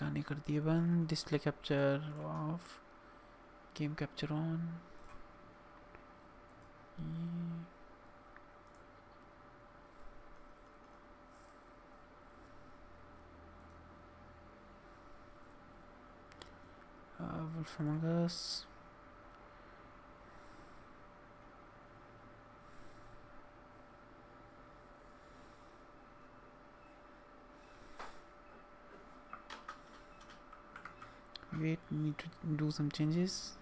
गाने कर दिए बंद, display capture of, game capture on. Wolf Among Us. Wait, need to do some changes.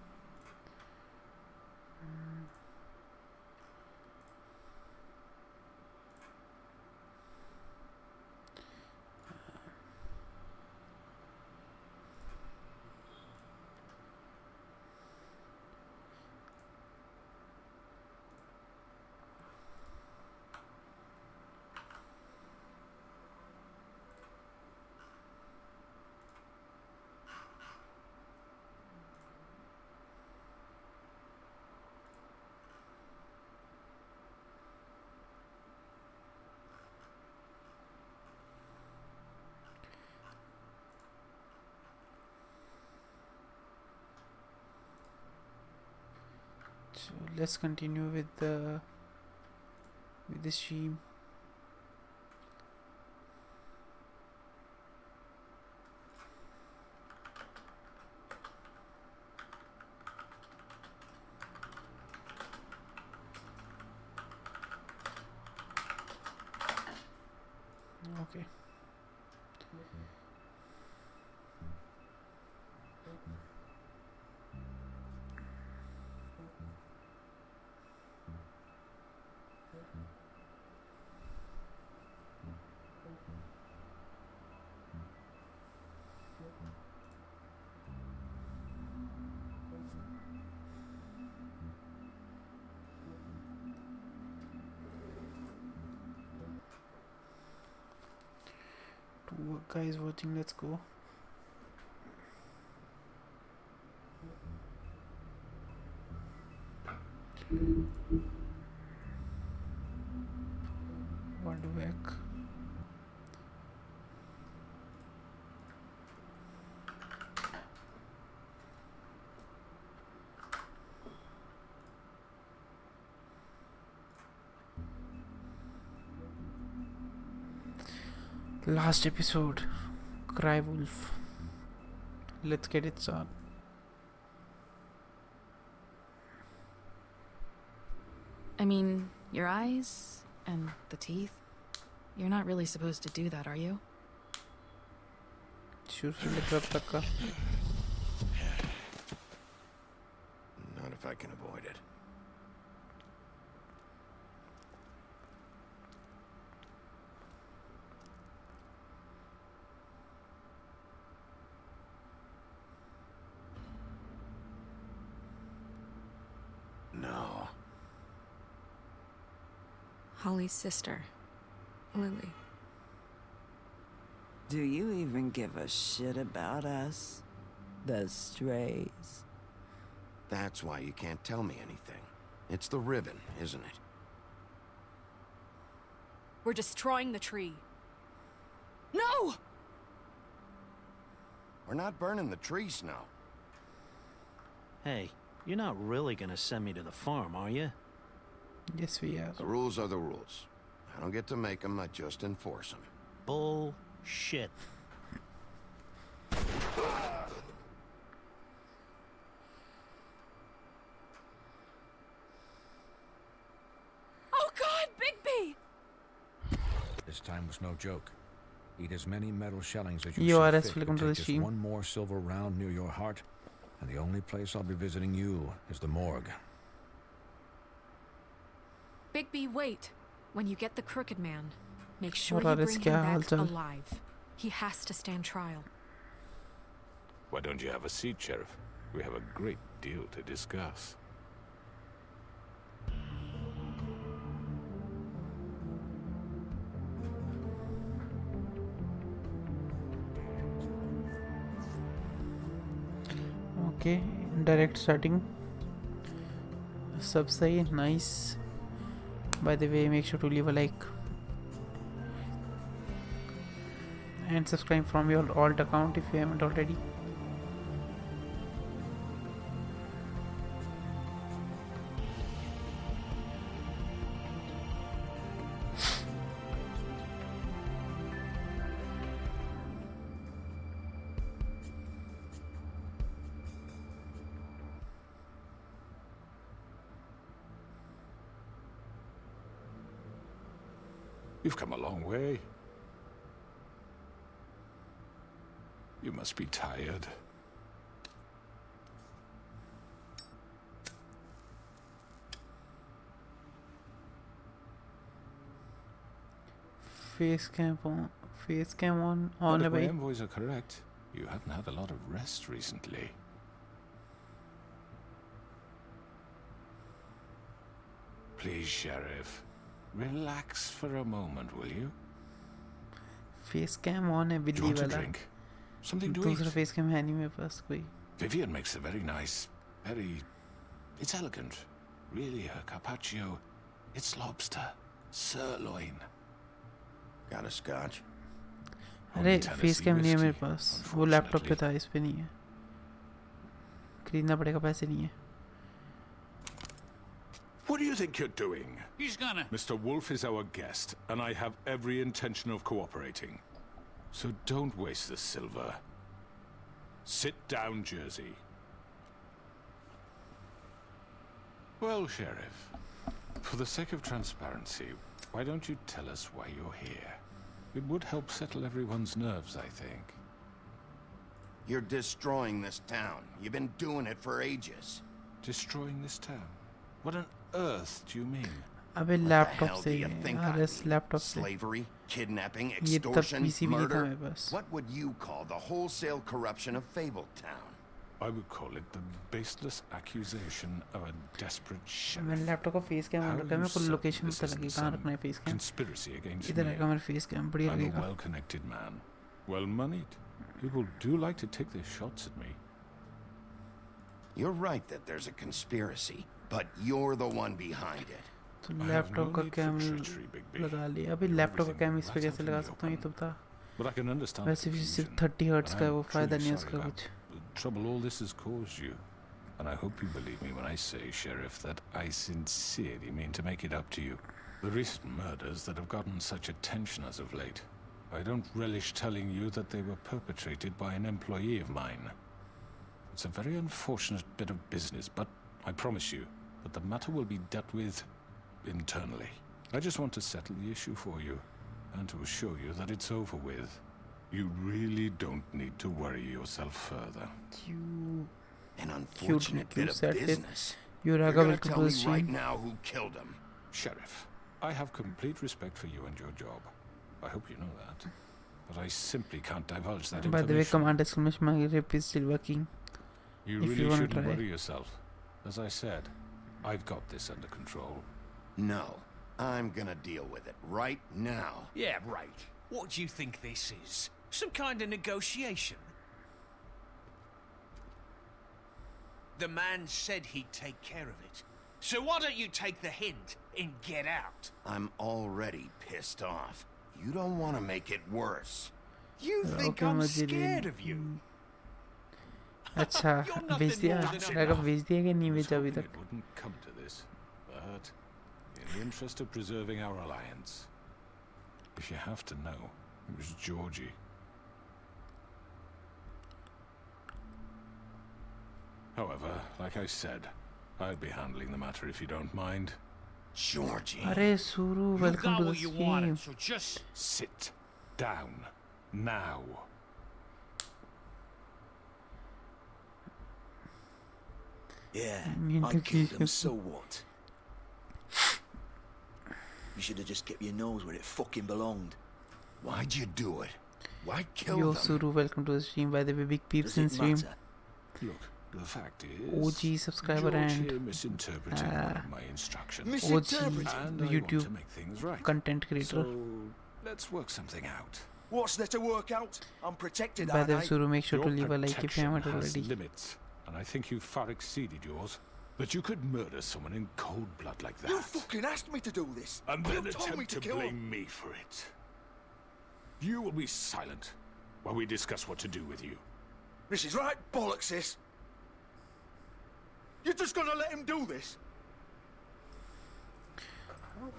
So let's continue with the stream. Okay. Two guys watching. Let's go. What back? Last episode. Cry Wolf. Let's get it started. I mean, your eyes and the teeth. You're not really supposed to do that, are you? शुरू से लेकर अब तक का. Not if I can avoid it. No. Holly's sister, Lily. Do you even give a shit about us? The strays? That's why you can't tell me anything. It's the ribbon, isn't it? We're destroying the tree. No! We're not burning the tree, Snow. Hey, you're not really gonna send me to the farm, are you? Yes, we are. The rules are the rules. I don't get to make them, I just enforce them. Bullshit. Oh God, Bigby! This time was no joke. Eat as many metal shellings as you You see are fit, as but welcome to take the just stream. one more silver round near your heart, and the only place I'll be visiting you is the morgue. Bigby, wait. When you get the Crooked Man, make sure और you RS bring क्या him हाल back चाल? alive. He has to stand trial. Why don't you have a seat, Sheriff? We have a great deal to discuss. Okay, direct starting. Sub सही, nice. By the way, make sure to leave a like and subscribe from your alt account if you haven't already. You've come a long way. You must be tired. Face cam on But है if my भाई. envoys are correct, you haven't had a lot of rest recently. Please, Sheriff, relax for a moment, will you? Face cam on है Do you बिल्ली want a वाला. drink? Something to eat? दूसरा face cam है नहीं मेरे पास कोई. Vivian makes a very nice, it's elegant. Really, her carpaccio. It's lobster, sirloin. Got a scotch? अरे Only face Tennessee cam नहीं है मेरे whiskey, पास. वो लैपटॉप पे unfortunately. था, इस पे नहीं है. खरीदना पड़ेगा, पैसे नहीं है. What do you think you're doing? He's gonna. Mr. Wolf is our guest, and I have every intention of cooperating. So don't waste the silver. Sit down, Jersey. Well, Sheriff, for the sake of transparency, why don't you tell us why you're here? It would help settle everyone's nerves, I think. You're destroying this town. You've been doing it for ages. Destroying this town? What on earth do you mean? अबे What the laptop hell से do you think I RS mean? Laptop से Slavery, kidnapping, ये तब extortion, PC भी नहीं था murder? मेरे पास. What would you call the wholesale corruption of Fabletown? I would call it the baseless accusation of a desperate sheriff. मैंने laptop का face cam on रखा है. मेरे को लोकेशन पता लगी कहाँ रखना है फेस कैम. Conspiracy against इधर me. आएगा मेरा फेस कैम. बढ़िया I'm a लगेगा. well-connected man, well-moneyed. People do like to take their shots at me. You're right that there's a conspiracy, but you're the one behind it. तो I have laptop no का need for cam treachery, Big B. लगा लिया. अबे You're laptop का everything cam इस पे right कैसे out लगा in the सकता हूँ ये तो open. बता. But I can understand वैसे the भी सिर्फ confusion. 30 हर्ट्ज का है, And वो I'm फायदा truly नहीं है sorry उसका about कुछ. the trouble all this has caused you. And I hope you believe me when I say, Sheriff, that I sincerely mean to make it up to you. The recent murders that have gotten such attention as of late, I don't relish telling you that they were perpetrated by an employee of mine. It's a very unfortunate bit of business, but I promise you that the matter will be dealt with internally. I just want to settle the issue for you, and to assure you that it's over with. You really don't need to worry yourself further. You An unfortunate bit of said it. business. You're You're Raga, gonna welcome tell to me the stream. right now who killed him. Sheriff, I have complete respect for you and your job. I hope you know that. But I simply can't divulge that By the way, information. command exclamation mark rip is still working. You if you really wanna shouldn't try. worry yourself. As I said, I've got this under control. No, I'm gonna deal with it right now. Yeah, right. What do you think this is? Some kind of negotiation? The man said he'd take care of it. So why don't you take the hint and get out? I'm already pissed off. You don't want to make it worse. You think Okay, I'm मुझे scared of you? अच्छा You're nothing भेज दिया. more than रागा enough. भेज दिया कि नहीं I was भेजा अभी hoping तक. it wouldn't come to this, but in the interest of preserving our alliance, if you have to know, it was Georgie. However, like I said, I'd be handling the matter if you don't mind. Georgie. अरे सुरु You welcome got to the what you stream. wanted, so just Sit down now. Yeah, Mean I to killed kill him, you. so what? You should have just kept your nose where it fucking belonged. Why'd you do it? Why kill Yo them? Suru, welcome to the stream. By the way, big peeps Does in it stream. matter? Look, the fact is, OG subscriber George and here misinterpreted one of my instructions, Misinterpreted? OG and I want YouTube to make things right. content creator. So let's work something out. What's there to work out? I'm protected, By the way, aren't I? Suru, make sure to Your leave a like if you protection haven't has already. limits, and I think you've far exceeded yours. That you could murder someone in cold blood like that, You fucking asked me to do this. and You then told me attempt to to kill blame him. me for it. You will be silent while we discuss what to do with you. This is right bollocks, this. You're just gonna let him do this?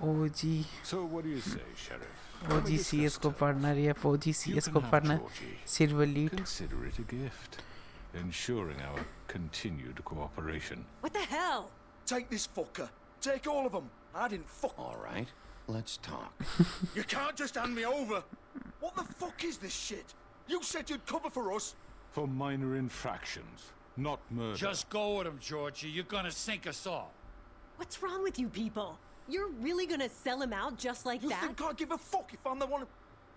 OG So what do you say, Sheriff? OG CS को partner या OG You CS can को have partner Georgie. silver lead. Consider it a gift, ensuring our continued cooperation. What the hell? Take this fucker. Take all of them. I didn't fuck. All right, let's talk. You can't just hand me over. What the fuck is this shit? You said you'd cover for us. For minor infractions, not murder. just go with him, Georgie. You're gonna sink us all. What's wrong with you people? You're really gonna sell him out just like You that? think I give a fuck if I'm the one?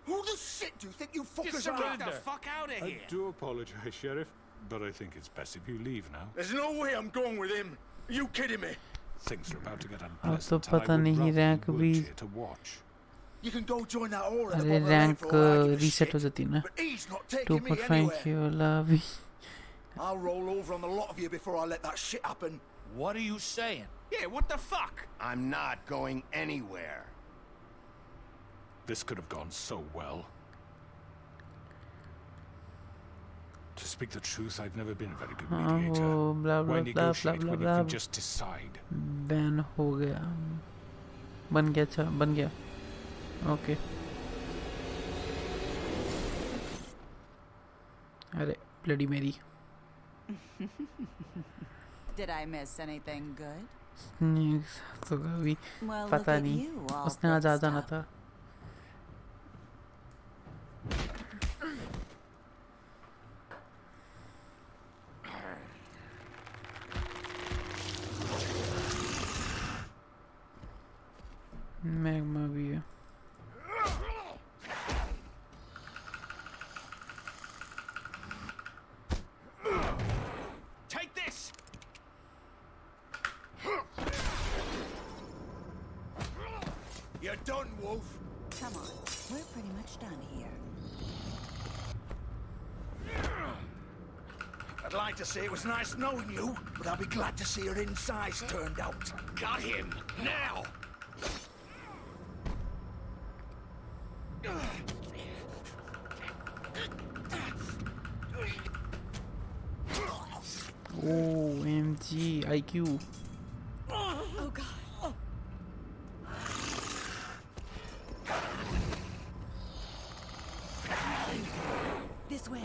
Who the shit do you think you fuckers are? Get the fuck out of I here. do apologize, Sheriff, but I think it's best if you leave now. There's no way I'm going with him. Are you kidding me? Things are about to get अब तो unpleasant, and I पता would नहीं rather rank you भी weren't here to watch. You can go join that aura at the अरे bottom of the rank lane for all I give a reset shit. हो जाती है ना. But he's not taking me 2.5 anywhere. की वाला भी. I'll roll over on the lot of you before I let that shit happen. What are you saying? Yeah, what the fuck? I'm not going anywhere. This could have gone so well. To speak the truth, I've never been a very good हाँ mediator. वो blah Why blah blah negotiate blah when blah you blah can just decide? Ban हो गया. बन गया. अच्छा बन गया. Okay. अरे ब्लडी मेरी. Did I miss anything good? तो कभी Well, look पता at नहीं. you, all उसने आज आ fixed जाना up. था. मैग्मा भी है. Take this! You're done, Wolf. Come on, we're pretty much done here. I'd like to say it was nice knowing you, but I'll be glad to see your insides turned out. Got him! Now! Oh, MG IQ. Oh god. This way.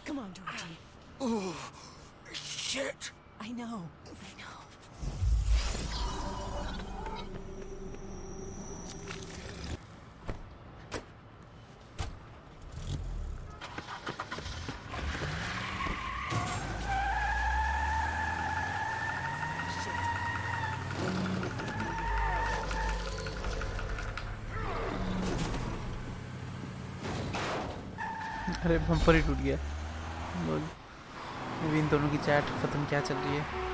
Come on, Georgie. Oh, shit. I know. अरे bumper ही टूट गया. बोल. अभी इन दोनों की chat खत्म क्या चल रही है?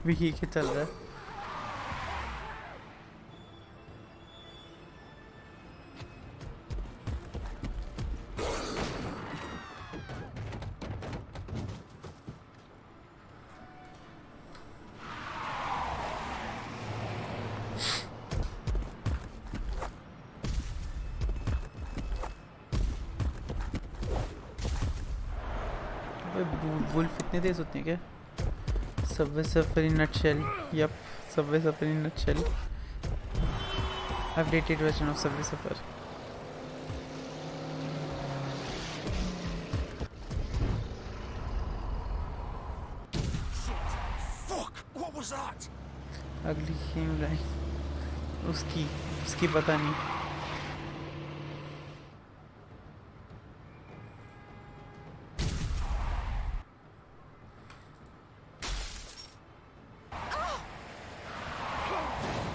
विकी के चल रहा है. वुल्फ इतने तेज होते हैं क्या? Subway Surfer in nutshell. Yup, Subway Surfer in nutshell. Updated version of Subway Surfer. Fuck! What was that? अगली गेम लाइन उसकी पता नहीं.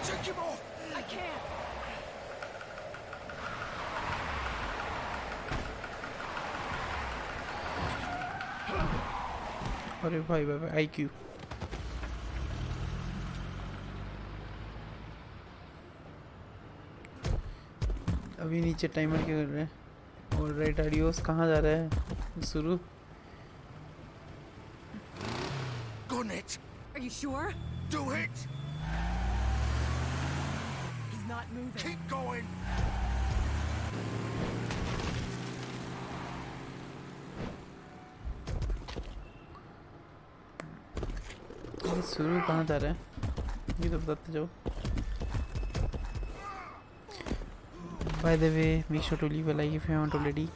Take him off! I can't. अरे भाई IQ. अभी नीचे टाइमर क्या कर रहे हैं? और राइट आडियोस कहाँ जा रहा है? शुरू. Gun it! Are you sure? Do it! He's not moving. Keep going! ये शुरू कहाँ जा रहा है? ये तो बताते जाओ. By the way, make sure to leave a like if you haven't already.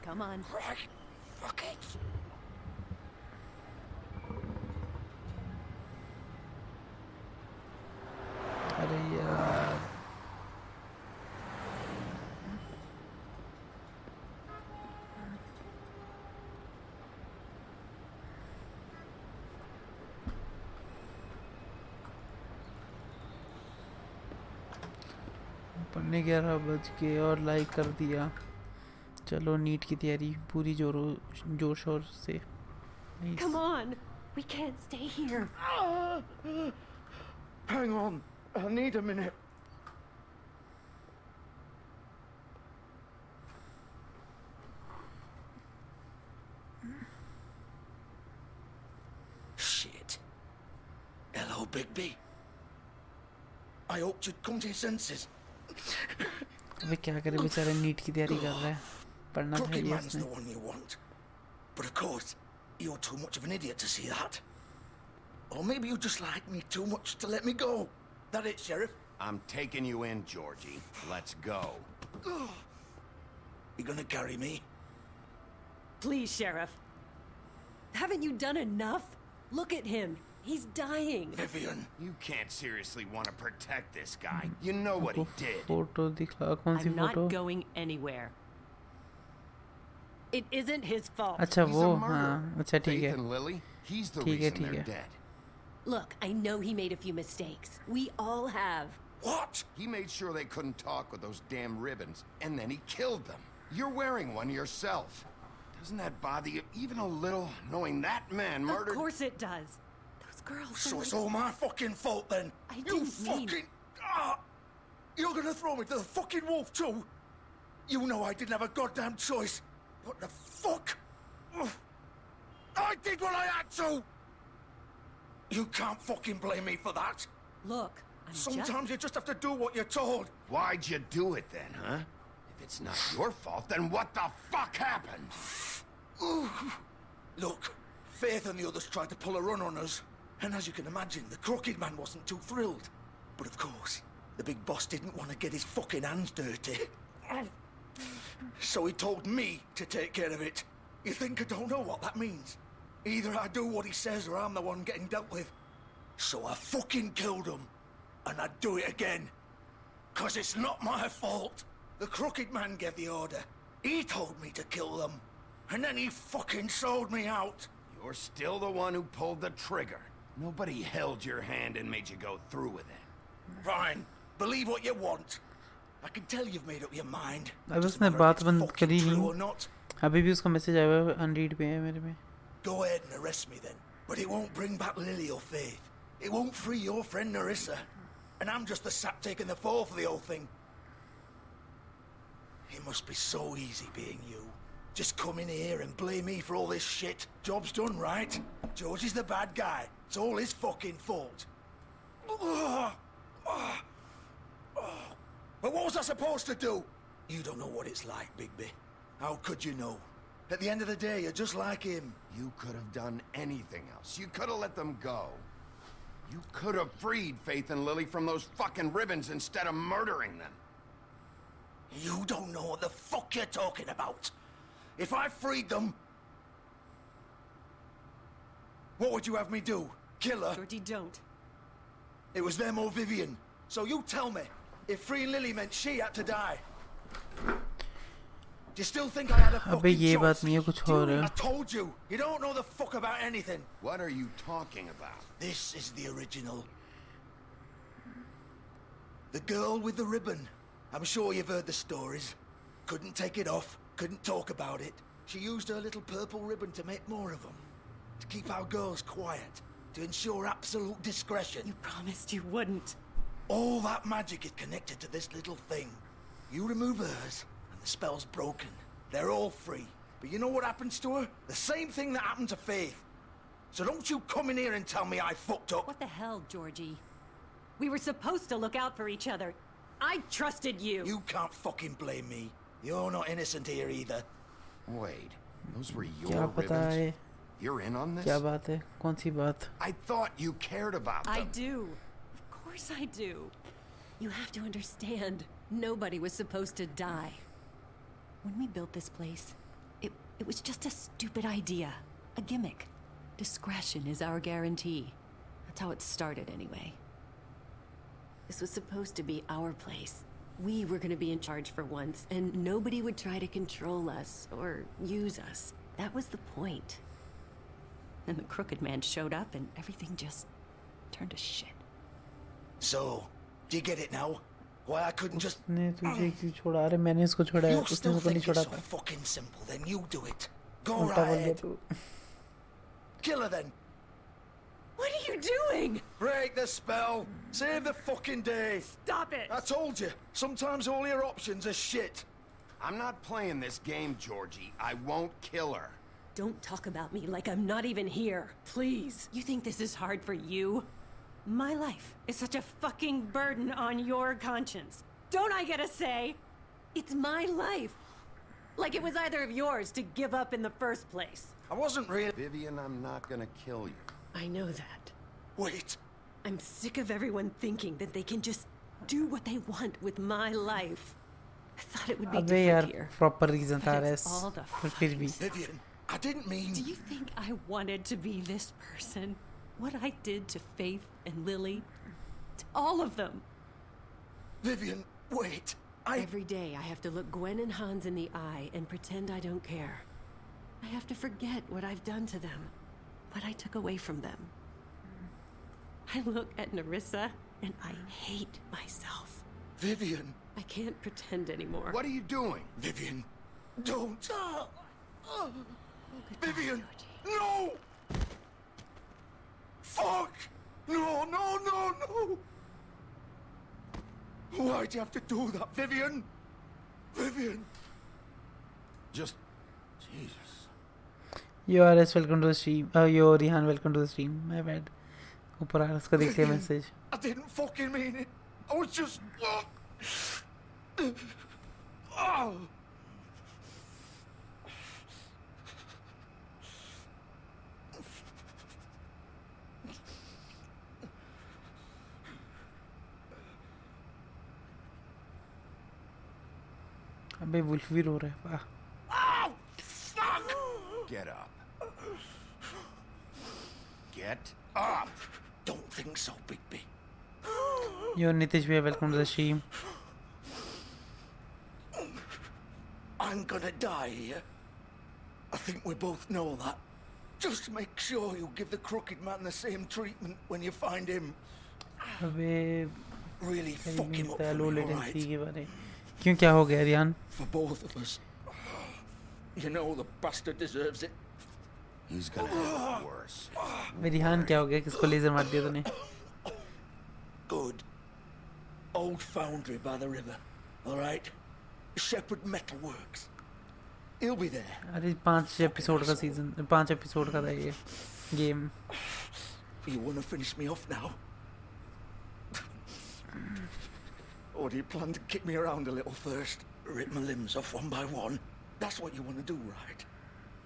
Come on. Right. Fuck it. अरे यार. पन्ने 11 बज के और लाइक कर दिया. चलो नीट की तैयारी पूरी जोर शोर से. Nice. Come on. We can't stay here. Hang on. I need a minute. Shit. Hello, Bigby. I hoped you'd come to your senses. अबे क्या करे बेचारा नीट की तैयारी कर रहा है पढ़ना था Crooked ये man's उसने the one you want. But of course, you're too much of an idiot to see that. Or maybe you just like me too much to let me go. That it, Sheriff? I'm taking you in, Georgie. Let's go. You gonna carry me? Please, Sheriff. Haven't you done enough? Look at him. He's dying. Vivian. You can't seriously want to protect this guy. You know what he did. Photo दिखा कौन सी I'm not photo going anywhere. It isn't his fault. अच्छा He's वो a murderer. हाँ अच्छा ठीक Faith है and Lily, he's the ठीक है reason ठीक they're है dead. Look, I know he made a few mistakes. We all have. What? He made sure they couldn't talk with those damn ribbons, and then he killed them. You're wearing one yourself. Doesn't that bother you even a little, knowing that man murdered... Of course it does. Those girls So were it's like... all my fucking fault then? I You didn't mean- fucking... Ah! You're gonna throw me to the fucking wolf too? You know I didn't have a goddamn choice. What the fuck? Ugh. I did what I had to! You can't fucking blame me for that. Look, I'm Sometimes you just have to do what you're told. Why'd you do it then, huh? If it's not your fault, then what the fuck happened? Look, Faith and the others tried to pull a run on us. And as you can imagine, the Crooked Man wasn't too thrilled. But of course, the big boss didn't want to get his fucking hands dirty. So he told me to take care of it. You think I don't know what that means? Either I do what he says or I'm the one getting dealt with. So I fucking killed him. And I'd do it again. 'Cause it's not my fault. The Crooked Man gave the order. He told me to kill them. And then he fucking sold me out. You're still the one who pulled the trigger. Nobody held your hand and made you go through with it. Fine. Believe what you want. I can tell you've made up your mind. अब Doesn't उसने matter if बात it's बंद fucking करी true नहीं or not. अभी भी उसका message आया हुआ है अनरीड पे है मेरे में Go ahead and arrest me then. But it won't bring back Lily or Faith. It won't free your friend Narissa. And I'm just the sap taking the fall for the whole thing. It must be so easy being you. Just come in here and blame me for all this shit. Job's done, right? George is the bad guy. It's all his fucking fault. But what was I supposed to do? You don't know what it's like, Bigby. How could you know? At the end of the day, you're just like him. You could have done anything else. You could have let them go. You could have freed Faith and Lily from those fucking ribbons instead of murdering them. You don't know what the fuck you're talking about. If I freed them... What would you have me do? Kill her? Georgie, don't. It was them or Vivian. So you tell me, if freeing Lily meant she had to die. Do you still think I had a अबे fucking ये choice? बात नहीं है कुछ और है I told you, you don't know the fuck about anything. What are you talking about? This is the original. The girl with the ribbon. I'm sure you've heard the stories. Couldn't take it off, couldn't talk about it. She used her little purple ribbon to make more of them. To keep our girls quiet. To ensure absolute discretion. You promised you wouldn't. All that magic is connected to this little thing. You remove hers, and the spell's broken. They're all free. But you know what happens to her? The same thing that happened to Faith. So don't you come in here and tell me I fucked up. What the hell, Georgie? We were supposed to look out for each other. I trusted you. You can't fucking blame me. You're not innocent here either. Wait, those were क्या your पता ribbons? है You're in on this? क्या बात है कौन सी बात I thought you cared about them. I do. Of course I do. You have to understand, nobody was supposed to die. When we built this place, it was just a stupid idea. A gimmick. Discretion is our guarantee. That's how it started anyway. This was supposed to be our place. We were going to be in charge for once, and nobody would try to control us or use us. That was the point. And the Crooked Man showed up, and everything just turned to shit. So, do you get it now? Why I couldn't just... उसने तुझे क्यों छोड़ा अरे मैंने इसको छोड़ा है You उसने still मुझको नहीं think it's छोड़ा so था fucking simple, then you do it. Go उल्टा right बोल दिया ahead. तू Kill her then. What are you doing? Break the spell. Save the fucking day. Stop it! I told you, sometimes all your options are shit. I'm not playing this game, Georgie. I won't kill her. Don't talk about me like I'm not even here. Please. You think this is hard for you? My life is such a fucking burden on your conscience. Don't I get a say? It's my life. Like it was either of yours to give up in the first place. I wasn't really... Vivian, I'm not gonna kill you. I know that. Wait. I'm sick of everyone thinking that they can just do what they want with my life. I thought it would be अबे different यार here. proper reason था But race it's all the पर फिर भी Vivian, I didn't mean... Do you think I wanted to be this person? What I did to Faith and Lily? To all of them. Vivian, wait. Every day I have to look Gwen and Hans in the eye and pretend I don't care. I have to forget what I've done to them. What I took away from them. I look at Nerissa and I hate myself. Vivian. I can't pretend anymore. What are you doing? Vivian, don't. Vivian, no! Fuck! No, no, no, no! Why'd you have to do that, Vivian? Vivian! Just... Jesus. Yo RS welcome to the stream. Yo Rihan welcome to the stream. My bad. ऊपर RS का देखते हैं message. I didn't fucking mean it. I was just... Oh. अबे wolf भी रो रहा है. वाह. Oh, fuck! Get up. Get up! Don't think so, Bigby. Yo Nitish bhai welcome to the stream. I'm gonna die here. I think we both know that. Just make sure you give the crooked man the same treatment when you find him. अबे Really fuck him up for low me, latency alright? के बारे. क्यों क्या हो गया Riyan? For both of us. You know the bastard deserves it. He's gonna have it worse. अबे रियान क्या हो गया? किसको लेजर मार दिया तूने? Good. Old foundry by the river. Alright? Shepherd Metalworks. He'll be there. अरे 5 एपिसोड का सीजन 5 एपिसोड का था ये game. You wanna finish me off now? Or do you plan to kick me around a little first? Rip my limbs off one by one? That's what you wanna do, right?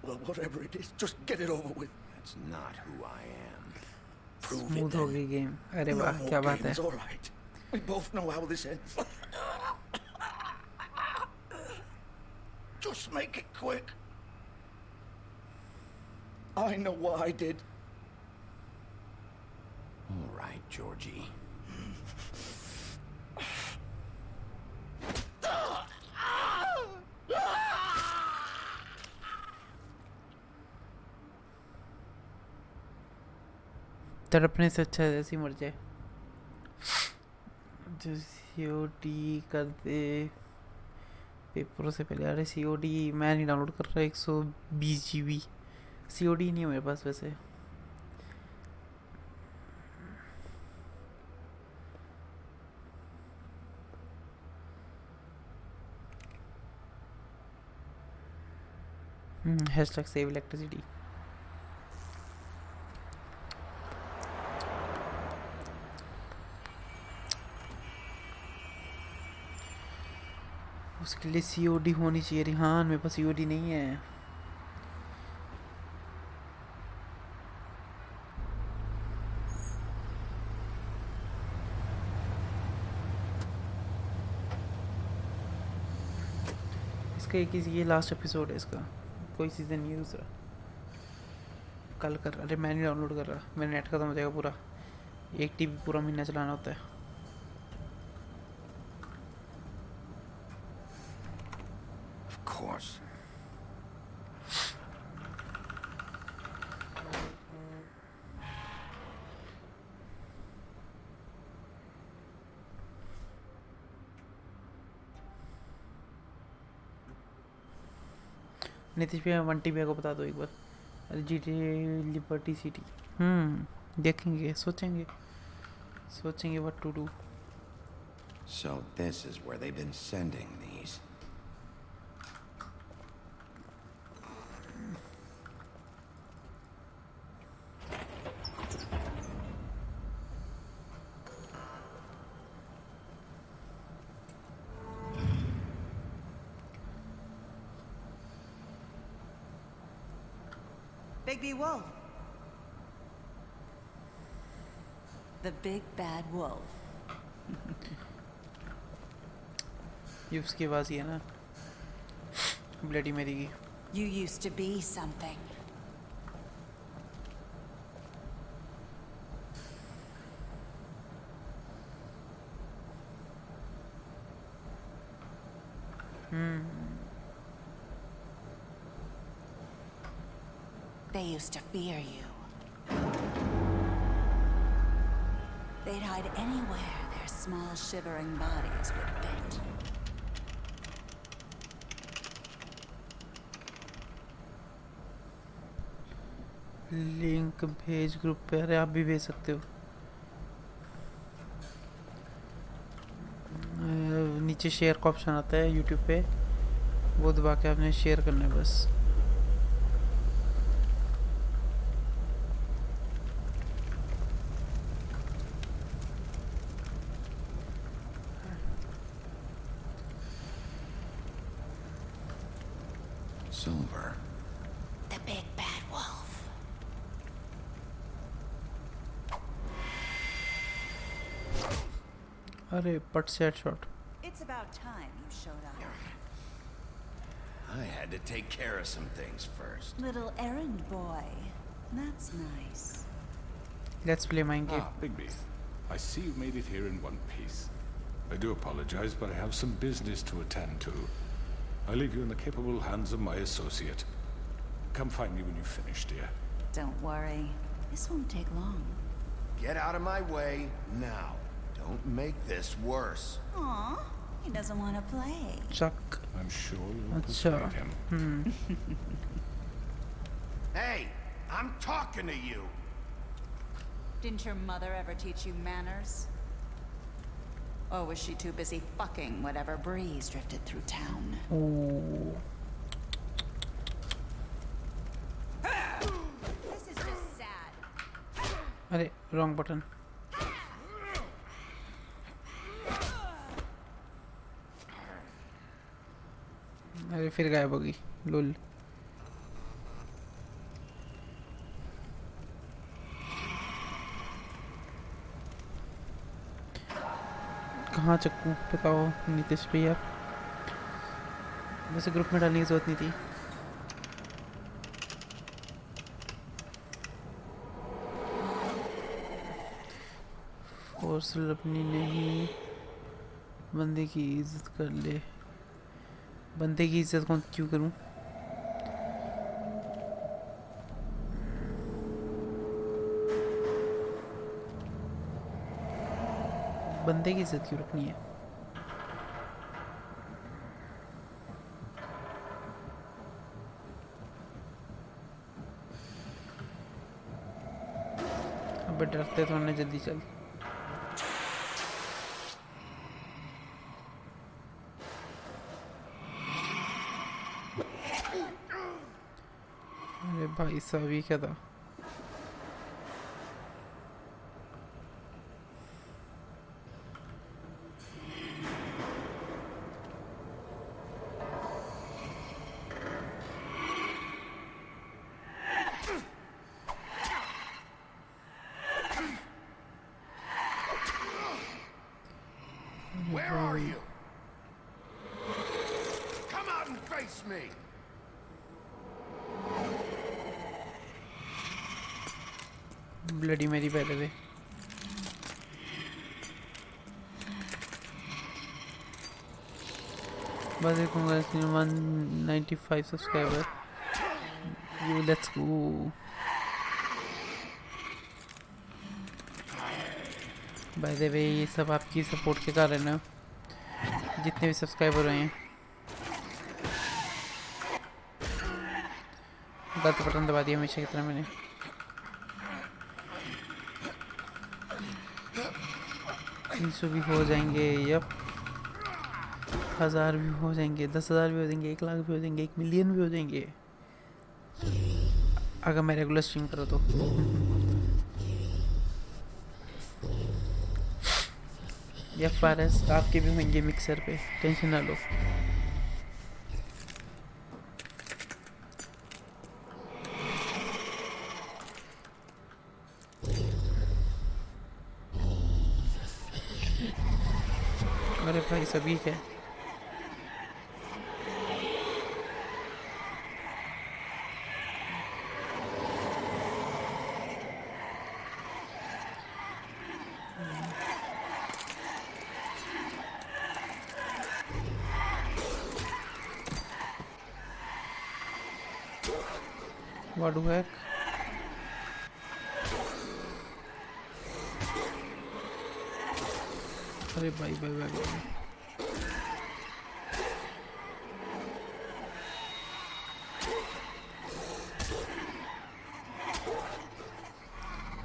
Well, whatever it is, just get it over with. That's not who I am. Prove smooth it हो then. गई game. अरे No वाह more क्या बात है. games, all right. We both know how this ends. Just make it quick. I know what I did. All right, Georgie. तड़पने से अच्छा ऐसी मर जाए. जो सीओडी कर दे पेपरों से पहले. अरे सीओडी मैं नहीं डाउनलोड कर रहा. 120 GB सीओडी नहीं है मेरे पास वैसे. Hashtag save electricity. उसके लिए सीओडी होनी चाहिए. रिहान मेरे पास सीओडी नहीं है. इसका एक ही ये लास्ट एपिसोड है इसका. कोई सीजन नहीं है दूसरा. कल कर. अरे मैं नहीं डाउनलोड कर रहा. मेरा नेट खत्म हो जाएगा पूरा. 1 TB पूरा महीना चलाना होता है. Of course. नीतीश भैया 1 TB को बता दो एक बार. अरे GTA लिबर्टी सिटी. देखेंगे सोचेंगे what to do. So this is where they've been sending these. Bigby Wolf. The big bad wolf. ये उसकी आवाज़ ही है ना ब्लडी मेरी की You used to be something. They used to fear you. They'd hide anywhere their small shivering bodies would fit. Link भेज group पे अरे आप भी भेज सकते हो नीचे शेयर का ऑप्शन आता है यूट्यूब पे वो दबा के आपने शेयर करना है बस Silver. The big bad wolf. अरे पट से headshot It's about time you showed up. I had to take care of some things first. Little errand boy. That's nice. Let's play mind game Ah, Bigby. I see you made it here in one piece. I do apologize, but I have some business to attend to. I leave you in the capable hands of my associate. Come find me when you finish, dear. Don't worry. This won't take long. Get out of my way now. Don't make this worse. Aw, he doesn't want to play. Chuck I'm sure you'll अच्छा persuade him. Hey, I'm talking to you. Didn't your mother ever teach you manners? Or was she too busy fucking whatever breeze drifted through town? Oh This is just sad. अरे wrong button अरे फिर गायब हो गई लुल कहाँ चक्कू बताओ नीतीश भैया वैसे ग्रुप में डालने की जरूरत नहीं थी फोर्स अपनी नहीं बंदे की इज्जत कर ले बंदे की इज्जत कौन क्यों करूं बंदे की इज्जत क्यों रखनी है अबे डरते तो उन्हें जल्दी चल अरे भाई साहब ये क्या था Where are you? Come out and face me. Bloody मेरी पहले थे बस एक 195 subscriber you let's go by the way ये सब आपकी सपोर्ट के कारण है जितने भी सब्सक्राइबर हुए हैं गलत बटन दबा दिया हमेशा की तरह मैंने 300 भी हो जाएंगे यप 1000 भी हो जाएंगे 10,000 भी हो जाएंगे 1 लाख भी हो जाएंगे 1 मिलियन भी हो जाएंगे अगर मैं रेगुलर स्ट्रीम करो तो या फारस आपके भी होंगे मिक्सर पे टेंशन ना लो अरे भाई सभी क्या What the heck? अरे भाई भाई भाई भाई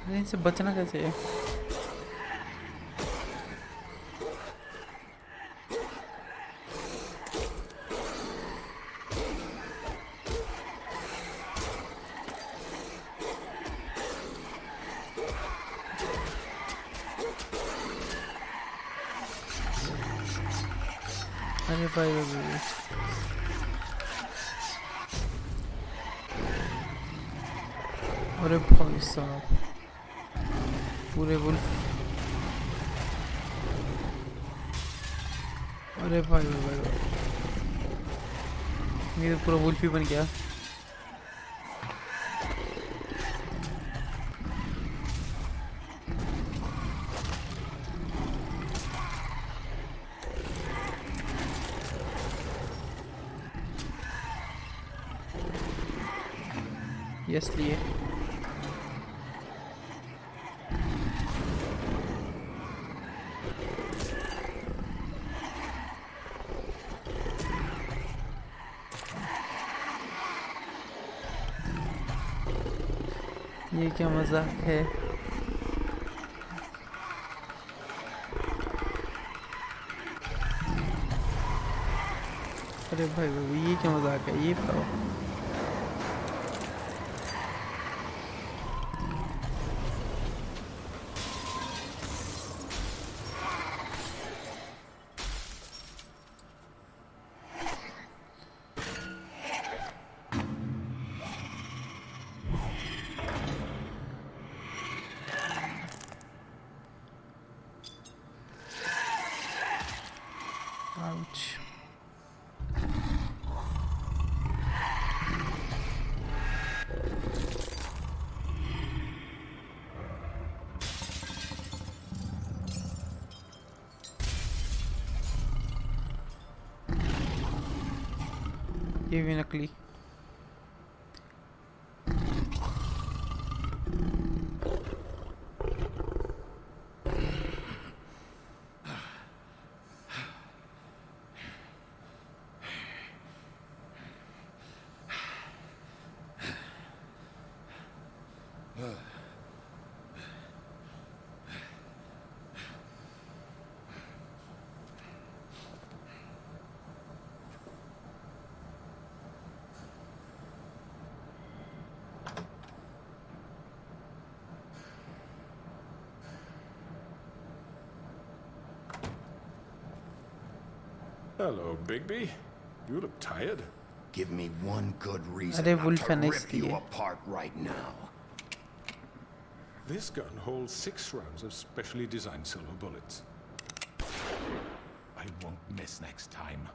अरे इनसे बचना कैसे है अरे भाई भाई भाई अरे भाई साहब पूरे वुल्फ अरे भाई भाई भाई भाई ये तो पूरा वुल्फ ही बन गया यस लिए ये क्या मजाक है अरे भाई भाई ये क्या मजाक है ये बताओ Ouch. ये भी नकली Hello, Bigby. You look tired. Give me one good reason अरे not वुल्फ to है ना rip you इसलिए apart right now. This gun holds 6 rounds of specially designed silver bullets. I won't miss next time.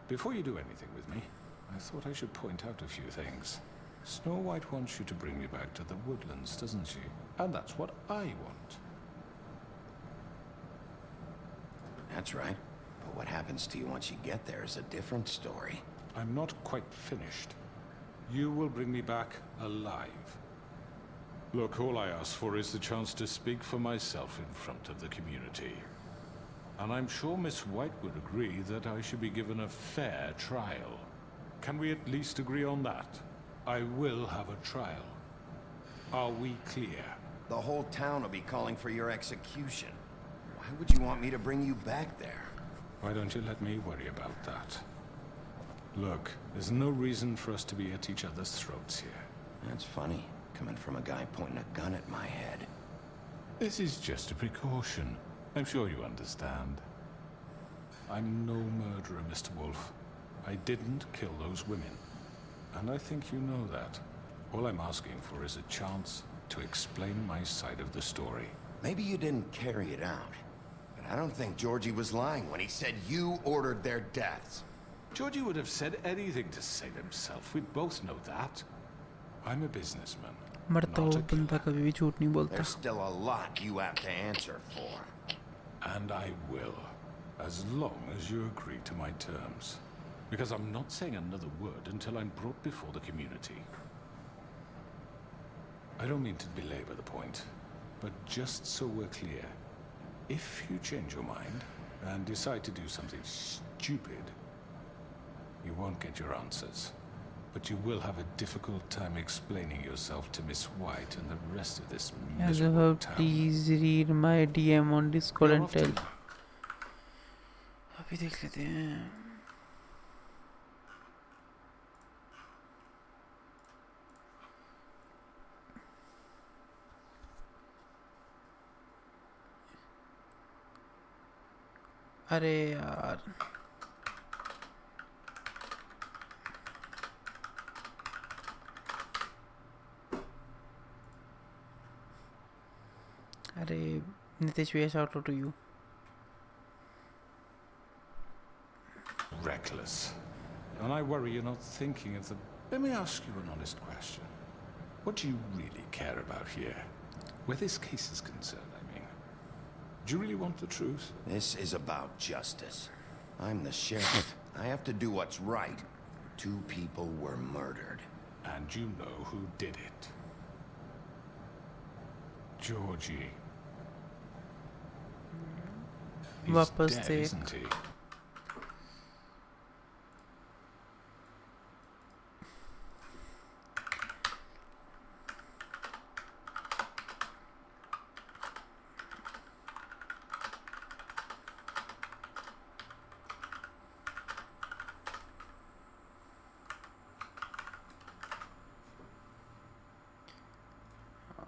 Before you do anything with me, I thought I should point out a few things. Snow White wants you to bring me back to the woodlands, doesn't she? And that's what I want. That's right. But what happens to you once you get there is a different story. I'm not quite finished. You will bring me back alive. Look, all I ask for is the chance to speak for myself in front of the community. And I'm sure Miss White would agree that I should be given a fair trial. Can we at least agree on that? I will have a trial. Are we clear? The whole town will be calling for your execution. Why would you want me to bring you back there? Why don't you let me worry about that? Look, there's no reason for us to be at each other's throats here. That's funny, coming from a guy pointing a gun at my head. This is just a precaution. I'm sure you understand. I'm no murderer, Mr. Wolf. I didn't kill those women. And I think you know that. All I'm asking for is a chance to explain my side of the story. Maybe you didn't carry it out, but I don't think Georgie was lying when he said you ordered their deaths. Georgie would have said anything to save himself. We both know that. I'm a businessman. मरता हुआ बंदा कभी भी झूठ नहीं बोलता. There's still a lot you have to answer for. And I will, as long as you agree to my terms. Because I'm not saying another word until I'm brought before the community. I don't mean to belabor the point, but just so we're clear, if you change your mind and decide to do something stupid, you won't get your answers. But you will have a difficult time explaining yourself to Miss White and the rest of this miserable town. Please read my DM on Discord and tell. अभी देख लेते हैं. अरे यार. अरे नितेश भी shout out to you. Reckless. And I worry you're not thinking of the... Let me ask you an honest question. What do you really care about here? Where this case is concerned, I mean. Do you really want the truth? This is about justice. I'm the sheriff. I have to do what's right. 2 people were murdered. And you know who did it. Georgie. He's dead, isn't he?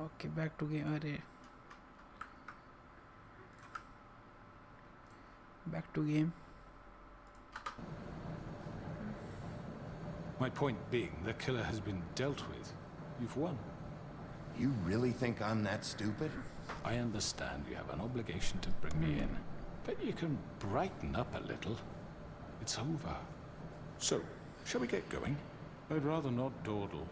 Okay, back to game. अरे back to game. My point being, the killer has been dealt with. You've won. You really think I'm that stupid? I understand you have an obligation to bring me in, but you can brighten up a little. It's over. So, shall we get going? I'd rather not dawdle.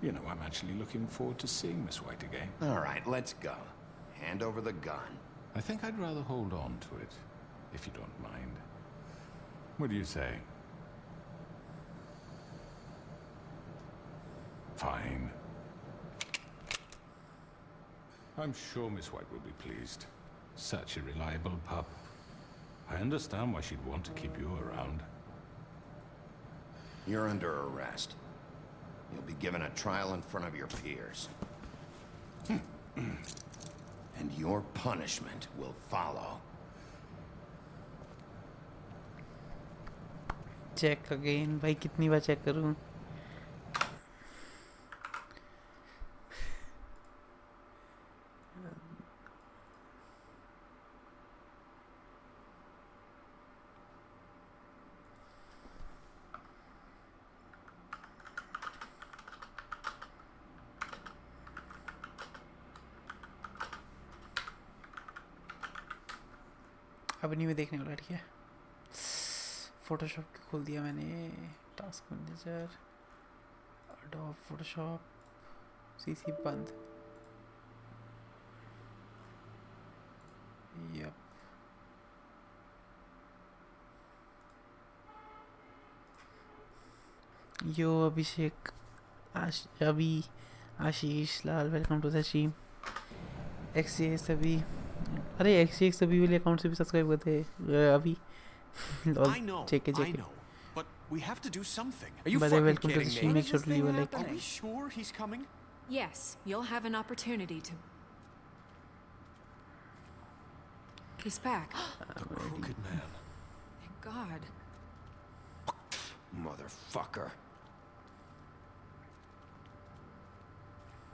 You know, I'm actually looking forward to seeing Miss White again. All right, let's go. Hand over the gun. I think I'd rather hold on to it, if you don't mind. What do you say? Fine. I'm sure Miss White will be pleased. Such a reliable pup. I understand why she'd want to keep you around. You're under arrest. You'll be given a trial in front of your peers. And your punishment will follow. Check again. भाई कितनी बार check करूँ? अब नहीं मैं देखने वाला. ठीक है. फोटोशॉप खोल दिया मैंने. Task manager, Adobe Photoshop, CC बंद. यप. यो अभिषेक, अभी Ashish Lal, welcome to the stream. एक्सजे सभी. अरे एक्सजे सभी वाले अकाउंट से भी सब्सक्राइब करते हैं अभी. I know, but we have to do something. Are you fucking kidding me? Make sure to leave a like. Are we sure he's coming? Yes, you'll have an opportunity to... He's back. The crooked man. Thank God. Motherfucker.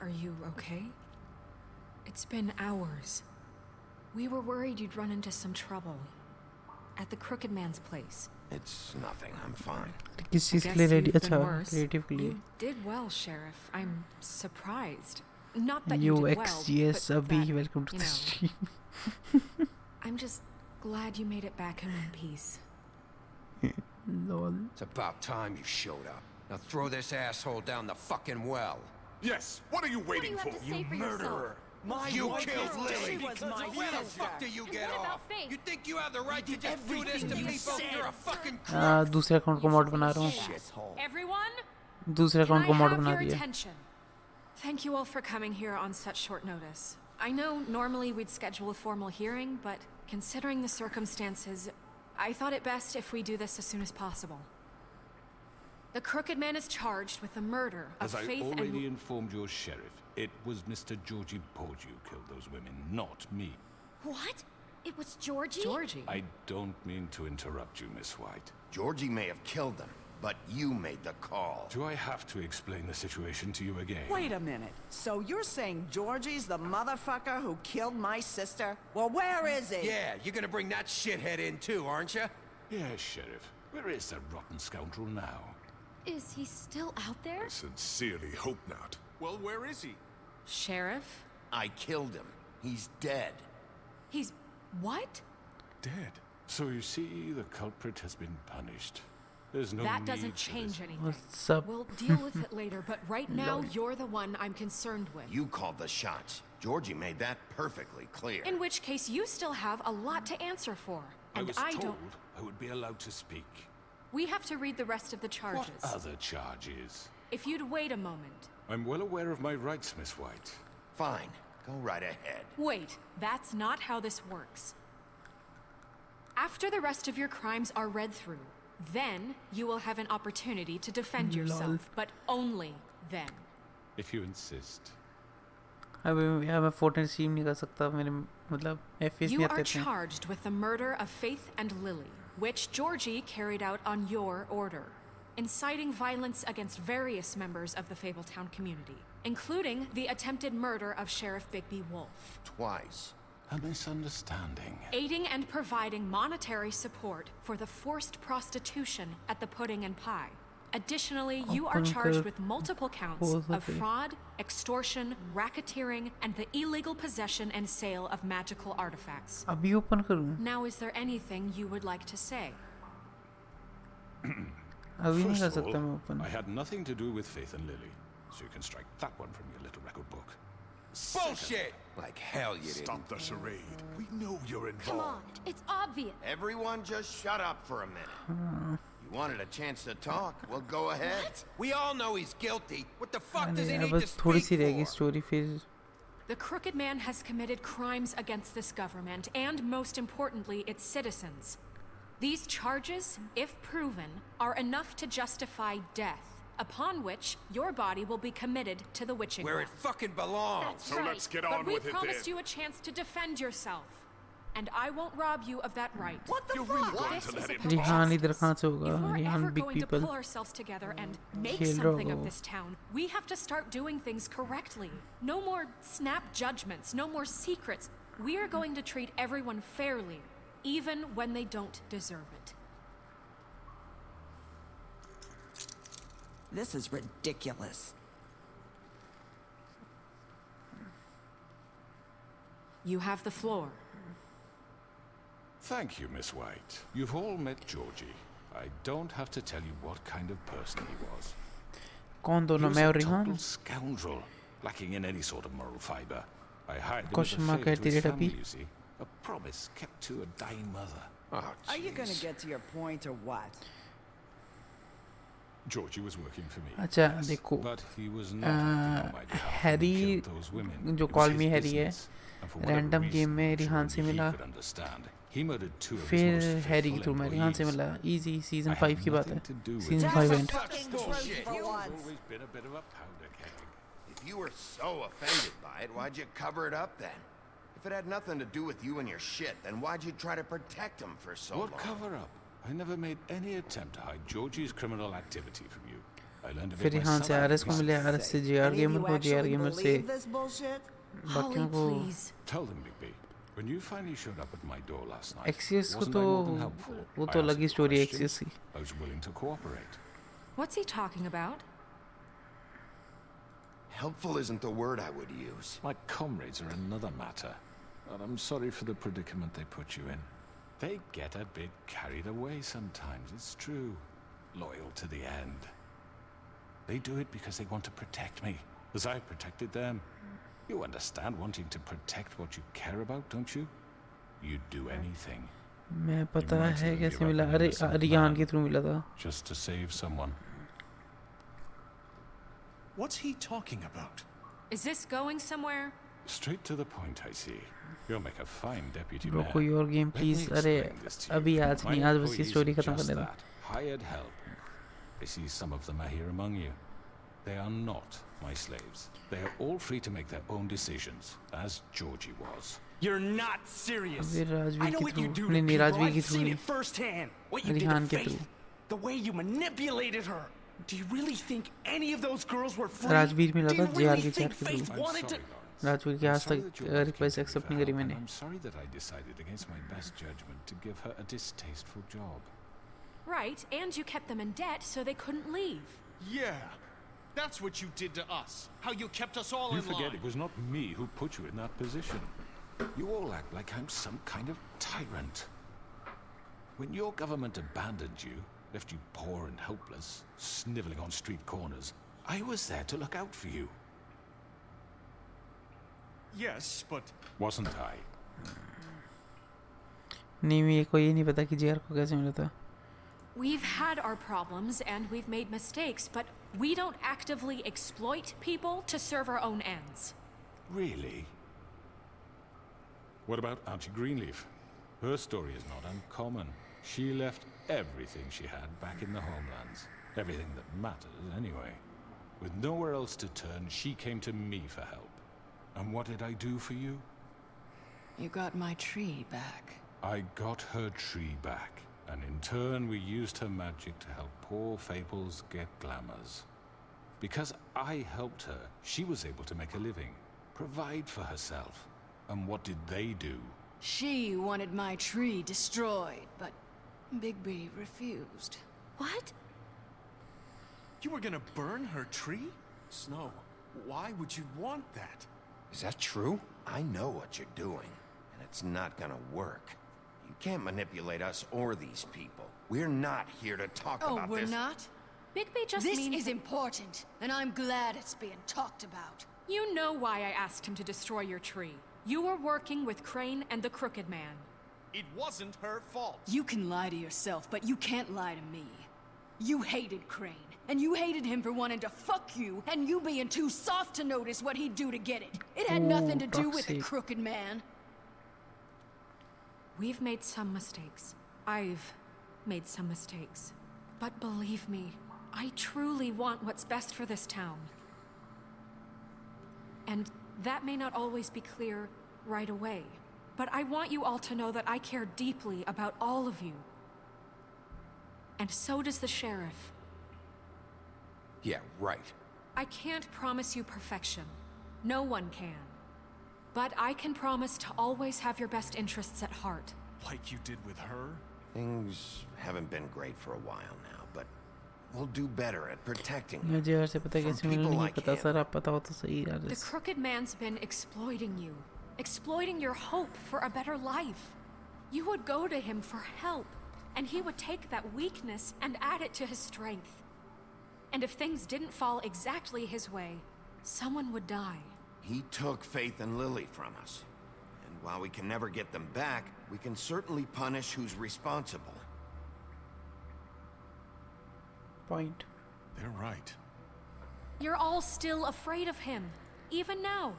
Are you okay? It's been hours. We were worried you'd run into some trouble. At the crooked man's place. It's nothing. I'm fine. किस चीज़ के लिए ready? अच्छा, creative के लिए. You did well, Sheriff. I'm surprised. Not that you did XGS well, but अभी that, welcome to the stream. glad you made it back in one piece. Lol. It's about time you showed up. Now throw this asshole down the fucking well. Yes, what are you waiting for? You murderer! You killed Lily! She was my Where the sister. fuck do you get off? You think you have the right to just do this to people? You're a fucking दूसरे account को mod बना रहा हूँ. Everyone, दूसरे can account I को mod have बना your दिया. attention? Thank you all for coming here on such short notice. I know normally we'd schedule a formal hearing, but considering the circumstances, I thought it best if we do this as soon as possible. The Crooked Man is charged with the murder of As I Faith already and... informed your sheriff, it was Mr. Georgie Porge who killed those women, not me. What? It was Georgie? Georgie? I don't mean to interrupt you, Miss White. Georgie may have killed them, but you made the call. Do I have to explain the situation to you again? Wait a minute. So you're saying Georgie's the motherfucker who killed my sister? Well, where is he? Yeah, you're gonna bring that shithead in too, aren't you? Yes, Sheriff. Where is that rotten scoundrel now? Is he still out there? I sincerely hope not. Well, where is he? Sheriff? I killed him. He's dead. He's... what? Dead. So you see, the culprit has been punished. There's no That need doesn't for change this. anything. What's up? We'll deal with it later, but right now, Lol. you're the one I'm concerned with. You called the shots. Georgie made that perfectly clear. In which case, you still have a lot to answer for. And I was I told don't... I would be allowed to speak. We have to read the rest of the charges. What other charges? If you'd wait a moment. I'm well aware of my rights, Miss White. Fine. Go right ahead. Wait, that's not how this works. After the rest of your crimes are read through, then you will have an opportunity to defend yourself, but only then. If you insist. अबे यार मैं Fortnite stream नहीं कर सकता मेरे मतलब FPS You नहीं are आते थे. charged with the murder of Faith and Lily, which Georgie carried out on your order, inciting violence against various members of the Fabletown community, including the attempted murder of Sheriff Bigby Wolf. Twice. A misunderstanding. Aiding and providing monetary support for the forced prostitution at the Pudding and Pie. Additionally, you are charged with multiple counts of fraud, extortion, racketeering, and the illegal possession and sale of magical artifacts. अभी open करूँ? Now, is there anything you would like to say? अभी नहीं कर First of सकता मैं all, open. I had nothing to do with Faith and Lily, so you can strike that one from your little record book. Bullshit! Like hell you didn't. Stop the charade. We know you're involved. Come on, it's obvious. Everyone just shut up for a minute. You wanted a chance to talk? Well, go ahead. What? We all know he's guilty. What the fuck does he अरे need बस to थोड़ी speak सी रहेगी for? story फिर. The Crooked Man has committed crimes against this government and, most importantly, its citizens. These charges, if proven, are enough to justify death, upon which your body will be committed to the witching Where well. it fucking belongs. That's So right. let's get But on we with it promised then. you a chance to defend yourself, and I won't rob you of that right. What the You're fuck? really going This to is let a it protest. Rihan इधर कहाँ से होगा? If we're Rihan ever big going to people. pull ourselves together and make खेल रहा something होगा of वो. this town, we have to start doing things correctly. No more snap judgments, no more secrets. We are going to treat everyone fairly, even when they don't deserve it. This is ridiculous. You have the floor. Thank you, Miss White. You've all met Georgie. I don't have to tell you what kind of person he was. कौन He दोनों was मैं a और Rihan? total scoundrel, lacking in any sort of moral fiber. I hired him as a Question mark favor to his है family, तेरे you see. A promise kept to a dying mother. Oh, Are you gonna jeez. get to your point or what? Georgie was working for me. अच्छा yes, देखो but he was not acting on my behalf when he Harry killed those women. जो It was call his me Harry है business, and for whatever random reason, game में which Rihan से only he मिला could understand, he murdered two of his फिर most Harry के faithful through मैं रिहान से employees. मिला इजी सीजन I 5 had की बात है nothing to do with season it. 5 Tell and the fucking truth Bullshit. for He's once. always been a bit of a powder keg. If you were so offended by it, why'd you cover it up then? If it had nothing to do with you and your shit, then why'd you try to protect him for so What long? cover up? I never made any attempt to hide Georgie's criminal activity from you. I learned of फिर it यहाँ से myself. RS को मिले RS से JR Any of gamer you को JR actually gamer से believe this bullshit? Holly, बाकियों को please. Tell them, Big B. When you finally showed up at my door last night, एक्सियस को wasn't तो I more than helpful? वो I तो asked अलग ही you story है questions. एक्सियस की I was willing to cooperate. What's he talking about? Helpful isn't the word I would use. My comrades are another matter. And I'm sorry for the predicament they put you in. They get a bit carried away sometimes, it's true. Loyal to the end. They do it because they want to protect me, as I protected them. You understand wanting to protect what you care about, don't you? You'd do anything. मैं पता है कैसे मिला अरे रियान के through मिला था just to save someone. What's he talking about? Is this going somewhere? Straight to the point, I see. You'll make a fine deputy bro mayor. कोई और गेम Let प्लीज me अरे explain this to you. अभी आज My नहीं आज बस ये employees story are खत्म just करने दो that, hired help. I see some of them are here among you. They are not my slaves. They are all free to make their own decisions, as Georgie was. You're not serious. अभी I Rajveer know के what you through do नहीं to नहीं people. Rajveer के I've through seen नहीं it firsthand. What you did Rihan to के through Faith. The way you manipulated her. Do you really think any of those girls were free? Rajveer मिला Do था you JR really के think chat के Faith through wanted to? Rajveer के आज तक request accept नहीं करी मैंने I'm sorry that I decided against my best judgment to give her a distasteful job. Right, and you kept them in debt so they couldn't leave. Yeah. That's what you did to us. How you kept us all You in forget line. it was not me who put you in that position. You all act like I'm some kind of tyrant. When your government abandoned you, left you poor and helpless, sniveling on street corners, I was there to look out for you. Yes, but Wasn't I? नहीं मेरे को ये नहीं पता कि JR को कैसे मिला था We've had our problems and we've made mistakes, but we don't actively exploit people to serve our own ends. Really? What about Auntie Greenleaf? Her story is not uncommon. She left everything she had back in the homelands. Everything that matters, anyway. With nowhere else to turn, she came to me for help. And what did I do for you? You got my tree back. I got her tree back. And in turn, we used her magic to help poor Fables get glamours. Because I helped her, she was able to make a living, provide for herself. And what did they do? She wanted my tree destroyed, but Bigby refused. What? you were gonna burn her tree? Snow, why would you want that? Is that true? I know what you're doing, and it's not gonna work. You can't manipulate us or these people. We're not here to talk about this. Oh, we're not? Bigby just This means is important, and I'm glad it's being talked about. You know why I asked him to destroy your tree. You were working with Crane and the Crooked Man. It wasn't her fault. You can lie to yourself, but you can't lie to me. You hated Crane, and you hated him for wanting to fuck you, and you being too soft to notice what he'd do to get it. It had nothing to do with the Crooked Man. We've made some mistakes. I've made some mistakes. But believe me, I truly want what's best for this town. And that may not always be clear right away. But I want you all to know that I care deeply about all of you. And so does the sheriff. Yeah, right. I can't promise you perfection. No one can. But I can promise to always have your best interests at heart. Like you did with her? Things haven't been great for a while now, but we'll do better at protecting मैं them JR से पता from कैसे मिला people नहीं like पता him. Sir आप पता हो तो सही यार The Crooked Man's been exploiting you. Exploiting your hope for a better life. You would go to him for help, and he would take that weakness and add it to his strength. And if things didn't fall exactly his way, someone would die. He took Faith and Lily from us. And while we can never get them back, we can certainly punish who's responsible. Point. They're right. You're all still afraid of him, even now.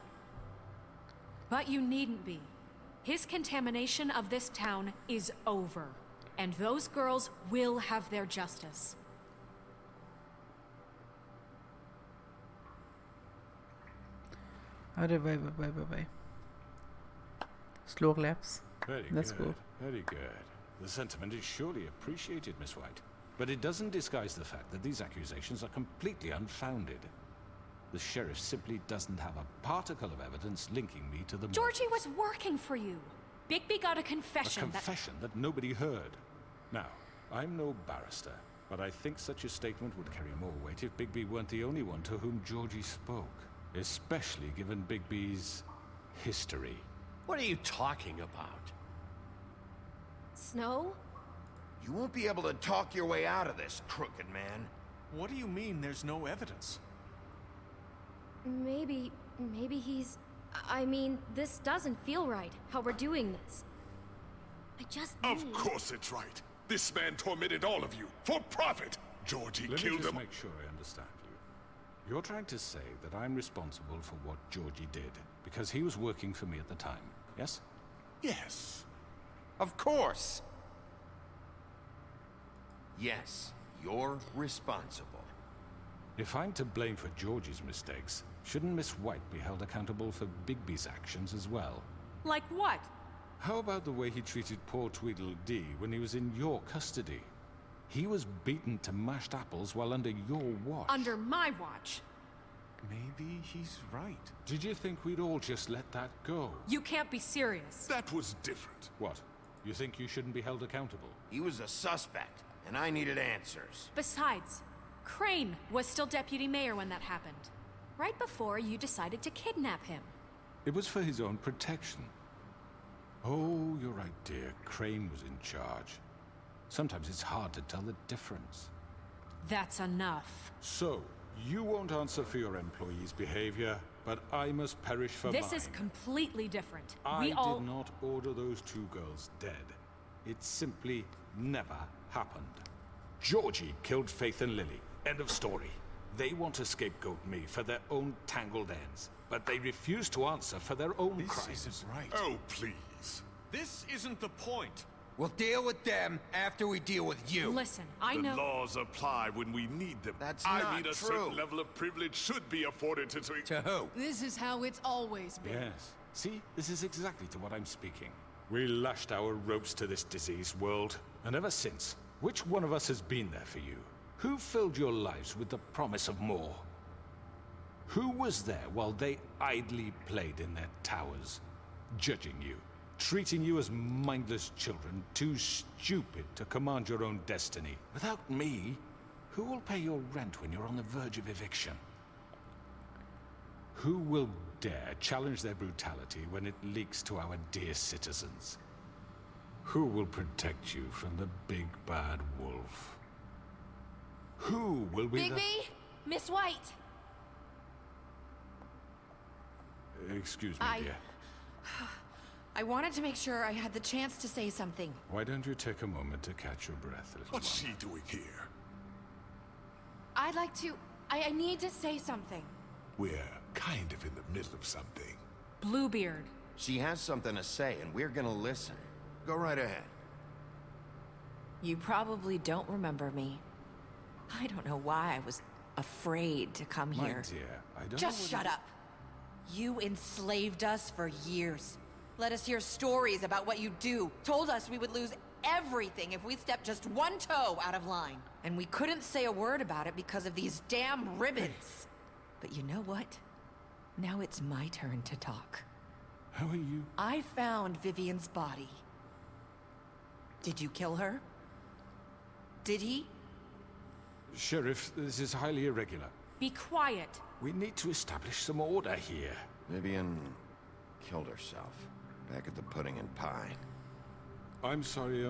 But you needn't be. His contamination of this town is over. And those girls will have their justice. अरे bye bye bye bye bye. Slow claps. Very Let's good. go. Very good. The sentiment is surely appreciated, Miss White. But it doesn't disguise the fact that these accusations are completely unfounded. The sheriff simply doesn't have a particle of evidence linking me to the Georgie was working for you. Bigby got a confession. A confession that nobody heard. Now, I'm no barrister, but I think such a statement would carry more weight if Bigby weren't the only one to whom Georgie spoke. Especially given Bigby's history. What are you talking about? Snow? You won't be able to talk your way out of this, crooked man. What do you mean there's no evidence? Maybe he's... I mean, this doesn't feel right, how we're doing this. I just need... Of course it's right. This man tormented all of you, for profit. Georgie Let killed me just him. make sure I understand you. You're trying to say that I'm responsible for what Georgie did, because he was working for me at the time, yes? Yes. Of course. Yes, you're responsible. If I'm to blame for Georgie's mistakes, shouldn't Miss White be held accountable for Bigby's actions as well? Like what? How about the way he treated poor Tweedledee when he was in your custody? He was beaten to mashed apples while under your watch. Under my watch. Maybe he's right. Did you think we'd all just let that go? You can't be serious. That was different. What? You think you shouldn't be held accountable? He was a suspect, and I needed answers. Besides, Crane was still deputy mayor when that happened. Right before you decided to kidnap him. It was for his own protection. Oh, you're right, dear. Crane was in charge. Sometimes it's hard to tell the difference. That's enough. So, you won't answer for your employees' behavior, but I must perish for mine. This is completely different. I We all... did not order those two girls dead. It simply never happened. Georgie killed Faith and Lily. End of story. They want to scapegoat me for their own tangled ends, but they refuse to answer for their own crimes. This isn't right. Oh, please. This isn't the point. We'll deal with them after we deal with you. Listen, I The know... laws apply when we need them. That's I not mean, a true. certain level of privilege should be afforded to... To who? This is how it's always been. Yes. See, this is exactly to what I'm speaking. We lashed our ropes to this diseased world, and ever since, which one of us has been there for you? Who filled your lives with the promise of more? Who was there while they idly played in their towers, judging you, treating you as mindless children, too stupid to command your own destiny? Without me, who will pay your rent when you're on the verge of eviction? Who will dare challenge their brutality when it leaks to our dear citizens? Who will protect you from the big bad wolf? Who will be Bigby? Miss White! Excuse me, dear. I wanted to make sure I had the chance to say something. Why don't you take a moment to catch your breath, little What's one? she doing here? I'd like to... I need to say something. We're kind of in the middle of something. Bluebeard. She has something to say, and we're gonna listen. Go right ahead. You probably don't remember me. I don't know why I was afraid to come My here. dear, I don't Just know shut up. You enslaved us for years. Let us hear stories about what you do. Told us we would lose everything if we stepped just one toe out of line. And we couldn't say a word about it because of these damn ribbons. But you know what? Now it's my turn to talk. How are you? I found Vivian's body. Did you kill her? Did he? Sheriff, this is highly irregular. Be quiet. We need to establish some order here. Vivian killed herself. Back at the Pudding and Pie. I'm sorry,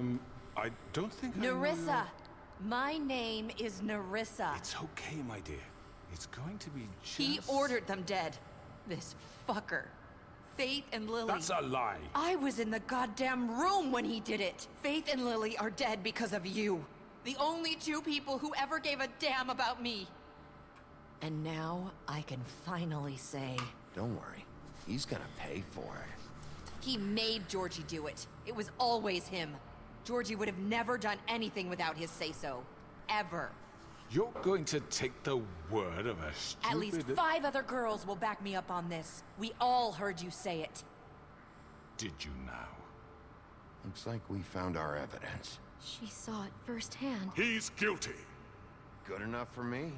I don't think I know Nerissa. your- My name is Nerissa. It's okay, my dear. It's going to be just... He ordered them dead. This fucker. Faith and Lily. That's a lie. I was in the goddamn room when he did it. Faith and Lily are dead because of you. The only two people who ever gave a damn about me. And now I can finally say... Don't worry. He's gonna pay for it. He made Georgie do it. It was always him. Georgie would have never done anything without his say-so. Ever. You're going to take the word of a stupid... At least 5 other girls will back me up on this. We all heard you say it. Did you now? Looks like we found our evidence. She saw it firsthand. He's guilty. Good enough for me.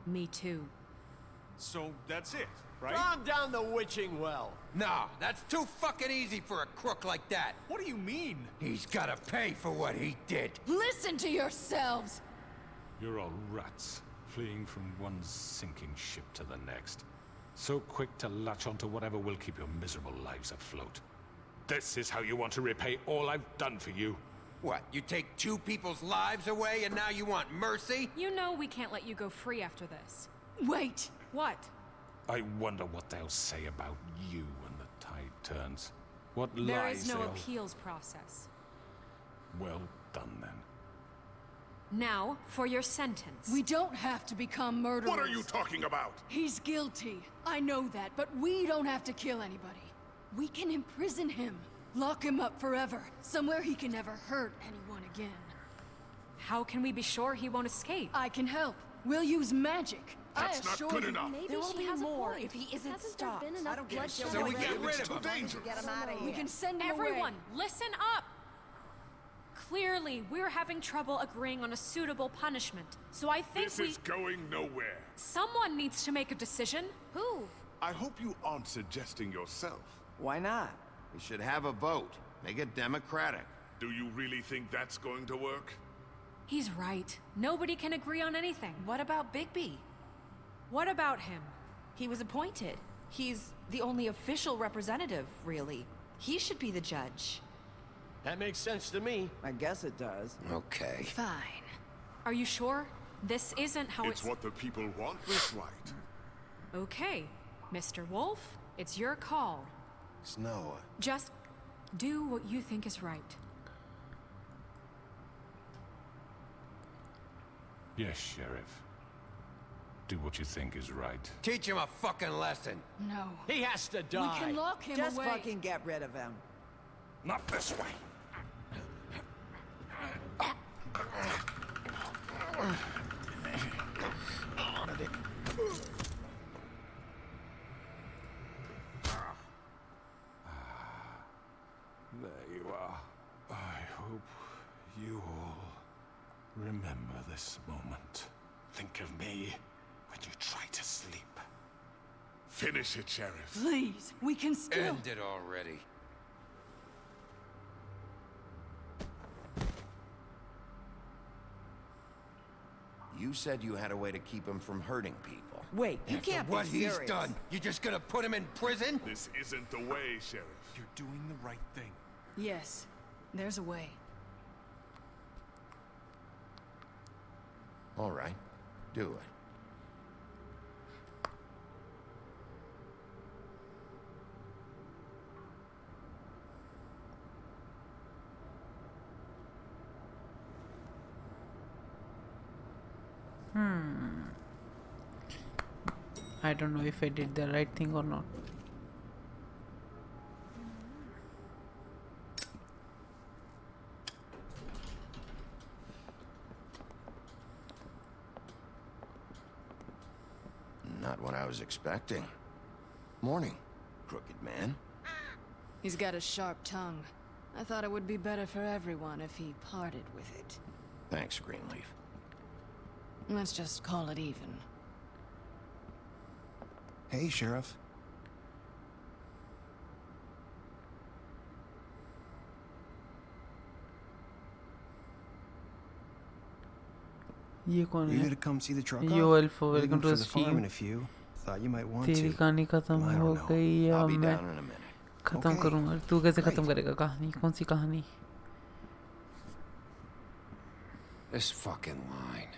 Me too. So that's it, right? Calm down the witching well. Nah, that's too fucking easy for a crook like that. What do you mean? He's gotta pay for what he did. Listen to yourselves! You're all rats, fleeing from one sinking ship to the next. So quick to latch onto whatever will keep your miserable lives afloat. This is how you want to repay all I've done for you. What, you take 2 people's lives away and now you want mercy? You know we can't let you go free after this. Wait! What? I wonder what they'll say about you when the tide turns. What There lies is no they'll... appeals process. Well done, then. Now, for your sentence. We don't have to become murderers. What are you talking about? He's guilty. I know that, but we don't have to kill anybody. We can imprison him. Lock him up forever. Somewhere he can never hurt anyone again. How can we be sure he won't escape? I can help. We'll use magic. That's not good enough. Maybe There will she be has more a point. if he isn't Hasn't stopped. there been enough I don't give a bloodshed shit. So we already? get rid It's of too him. dangerous. Get him out of here. We can send him Everyone, away. listen up! Clearly, we're having trouble agreeing on a suitable punishment. So I think This is going nowhere. someone needs to make a decision. Who? I hope you aren't suggesting yourself. Why not? We should have a vote. Make it democratic. Do you really think that's going to work? He's right. Nobody can agree on anything. What about Bigby? What about him? He was appointed. He's the only official representative, really. He should be the judge. That makes sense to me. I guess it does. Okay. Fine. Are you sure? This isn't how It's what the people want, Miss White. Okay, Mr. Wolf, it's your call. Snow. Just do what you think is right. Yes, Sheriff. Do what you think is right. Teach him a fucking lesson. No. He has to We die. can lock him Just away. fucking get rid of him. Not this way. There you are. I hope you all remember this moment. Think of me when you try to sleep. Finish it, Sheriff. Please, we can still... End it already. You said you had a way to keep him from hurting people. Wait, you After can't what be he's serious. done, you just gonna put him in prison? This isn't the way, Sheriff. You're doing the right thing. Yes, there's a way. All right. Do it. I don't know if I did the right thing or not. Not what I was expecting. Morning, crooked man. He's got a sharp tongue. I thought it would be better for everyone if he parted with it. Thanks, Greenleaf. Let's just call it even. Hey, Sheriff. ये कौन You है? here to come see the truck? Yo, off? Elfo, Leaving welcome to for the the farm stream. in a few. Thought you might want तेरी to. कहानी खत्म I हो don't know. गई या I'll be मैं down in a minute. खत्म Okay. करूंगा? तू कैसे खत्म Great. करेगा कहानी? कौन सी कहानी? This fucking line.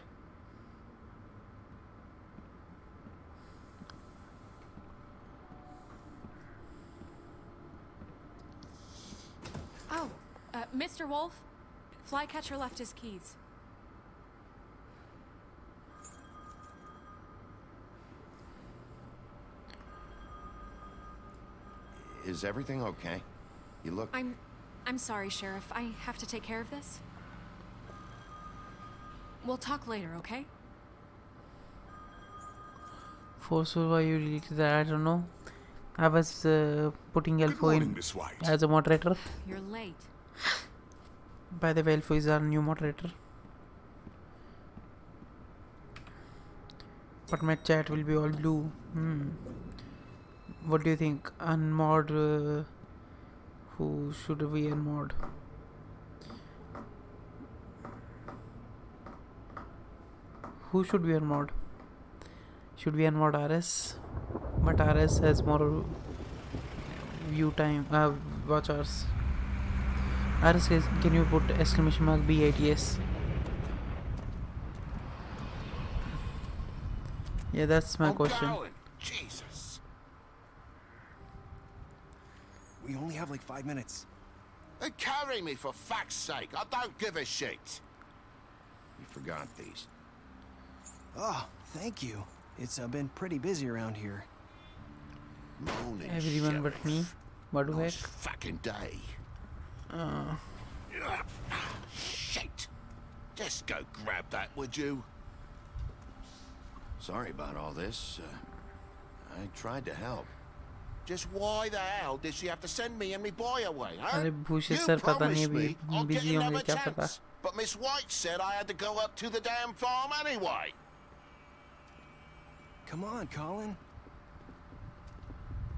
Oh, Mr. Wolf, Flycatcher left his keys. Is everything okay? You look... I'm sorry, Sheriff. I have to take care of this. We'll talk later, okay? Forcefull, why you deleted that? I don't know. I was putting Elfo morning, in Miss White. as a moderator. You're late. By the way, Elfo is our new moderator. But my chat will be all blue. What do you think? Unmod? Who should we unmod? Who should we unmod? Should we unmod RS? But RS has more view time, watch hours. Iris says, can you put exclamation mark BITS? Yeah, that's my question. Colin, Jesus. We only have like 5 minutes. They carry me for fuck's sake. I don't give a shit. You forgot these. Oh, thank you. It's been pretty busy around here. Morning, Everyone but me. What do I? nice fucking day. Shit. Just go grab that, would you? Sorry about all this. I tried to help. Just why the hell did she have to send me and me boy away, huh? अरे भूषित You sir पता नहीं promised अभी me I'll get busy होंगे another क्या पता. chance. But Miss White said I had to go up to the damn farm anyway. Come on, Colin.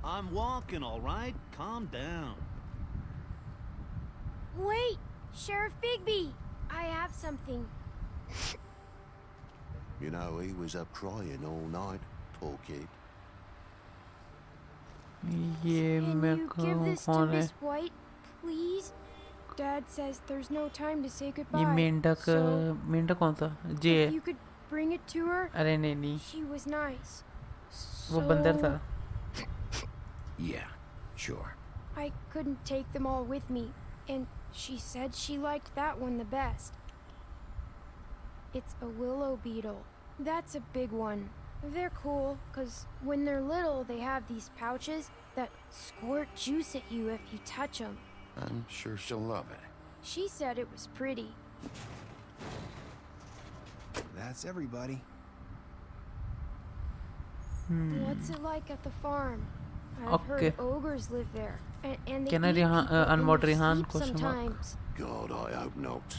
I'm walking, all right? Calm down. Wait, Sheriff Bigby, I have something. You know, he was up crying all night, poor kid. ये Can मैं you give this to कौन है? Miss White, please? Dad says there's no time to say goodbye. ये मेंढक So, मेंढक कौन सा? जे if है. you could bring it to her. अरे नहीं नहीं. She was nice. वो बंदर था. Yeah, sure. I couldn't take them all with me, and she said she liked that one the best. It's a willow beetle. That's a big one. They're cool, because when they're little, they have these pouches that squirt juice at you if you touch them. I'm sure she'll love it. She said it was pretty. That's everybody. What's it like at the farm? I've Okay. heard ogres live there, and they Can I eat people in unmod their Rehan? sleep Question mark. sometimes. God, I hope not.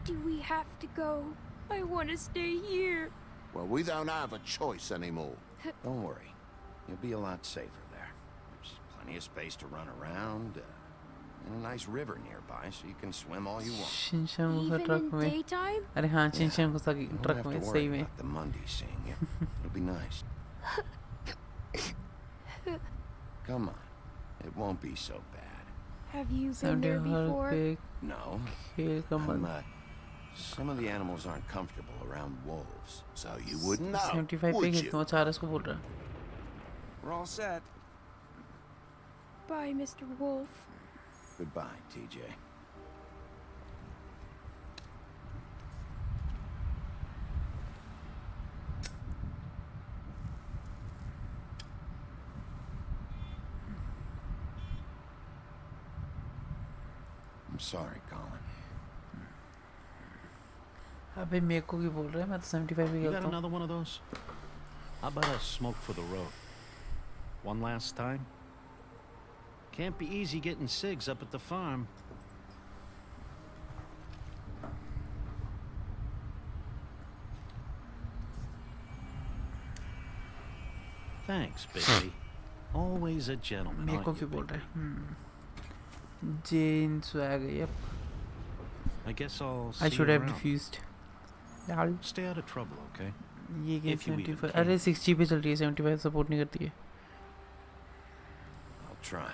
Do we have to go? I want to stay here. Well, we don't have a choice anymore. Don't worry. You'll be a lot safer there. There's plenty of space to run around, and a nice river nearby, so you can swim all you want. Shinchan घुसा Even truck in में. daytime? अरे हाँ Shinchan घुसा You won't truck have में to सही worry में. about the Monday seeing you. It'll be nice. Come on. It won't be so bad. Have you been Sound there her before? पे No. खेल का मन. Some of the animals aren't comfortable around wolves, so you wouldn't know, 75 पे would खेलता you? हूँ. चारस को बोल रहा. We're all set. Bye, Mr. Wolf. Goodbye, TJ. I'm sorry, Colin. अबे मेरे को भी बोल रहा है. मैं तो 75 पे You got खेलता हूँ. another one of those? How about a smoke for the road? One last time? Can't be easy getting cigs up at the farm. Thanks, baby. Always a gentleman, मेरे को aren't you, क्यों बोल रहा Bigby? है? Jane swag. Yep. I guess I'll see I should you have around. refused. यार Stay out of trouble, okay? ये game If you even 75. can. अरे 60 पे चल रही है. 75 सपोर्ट नहीं करती है. I'll try.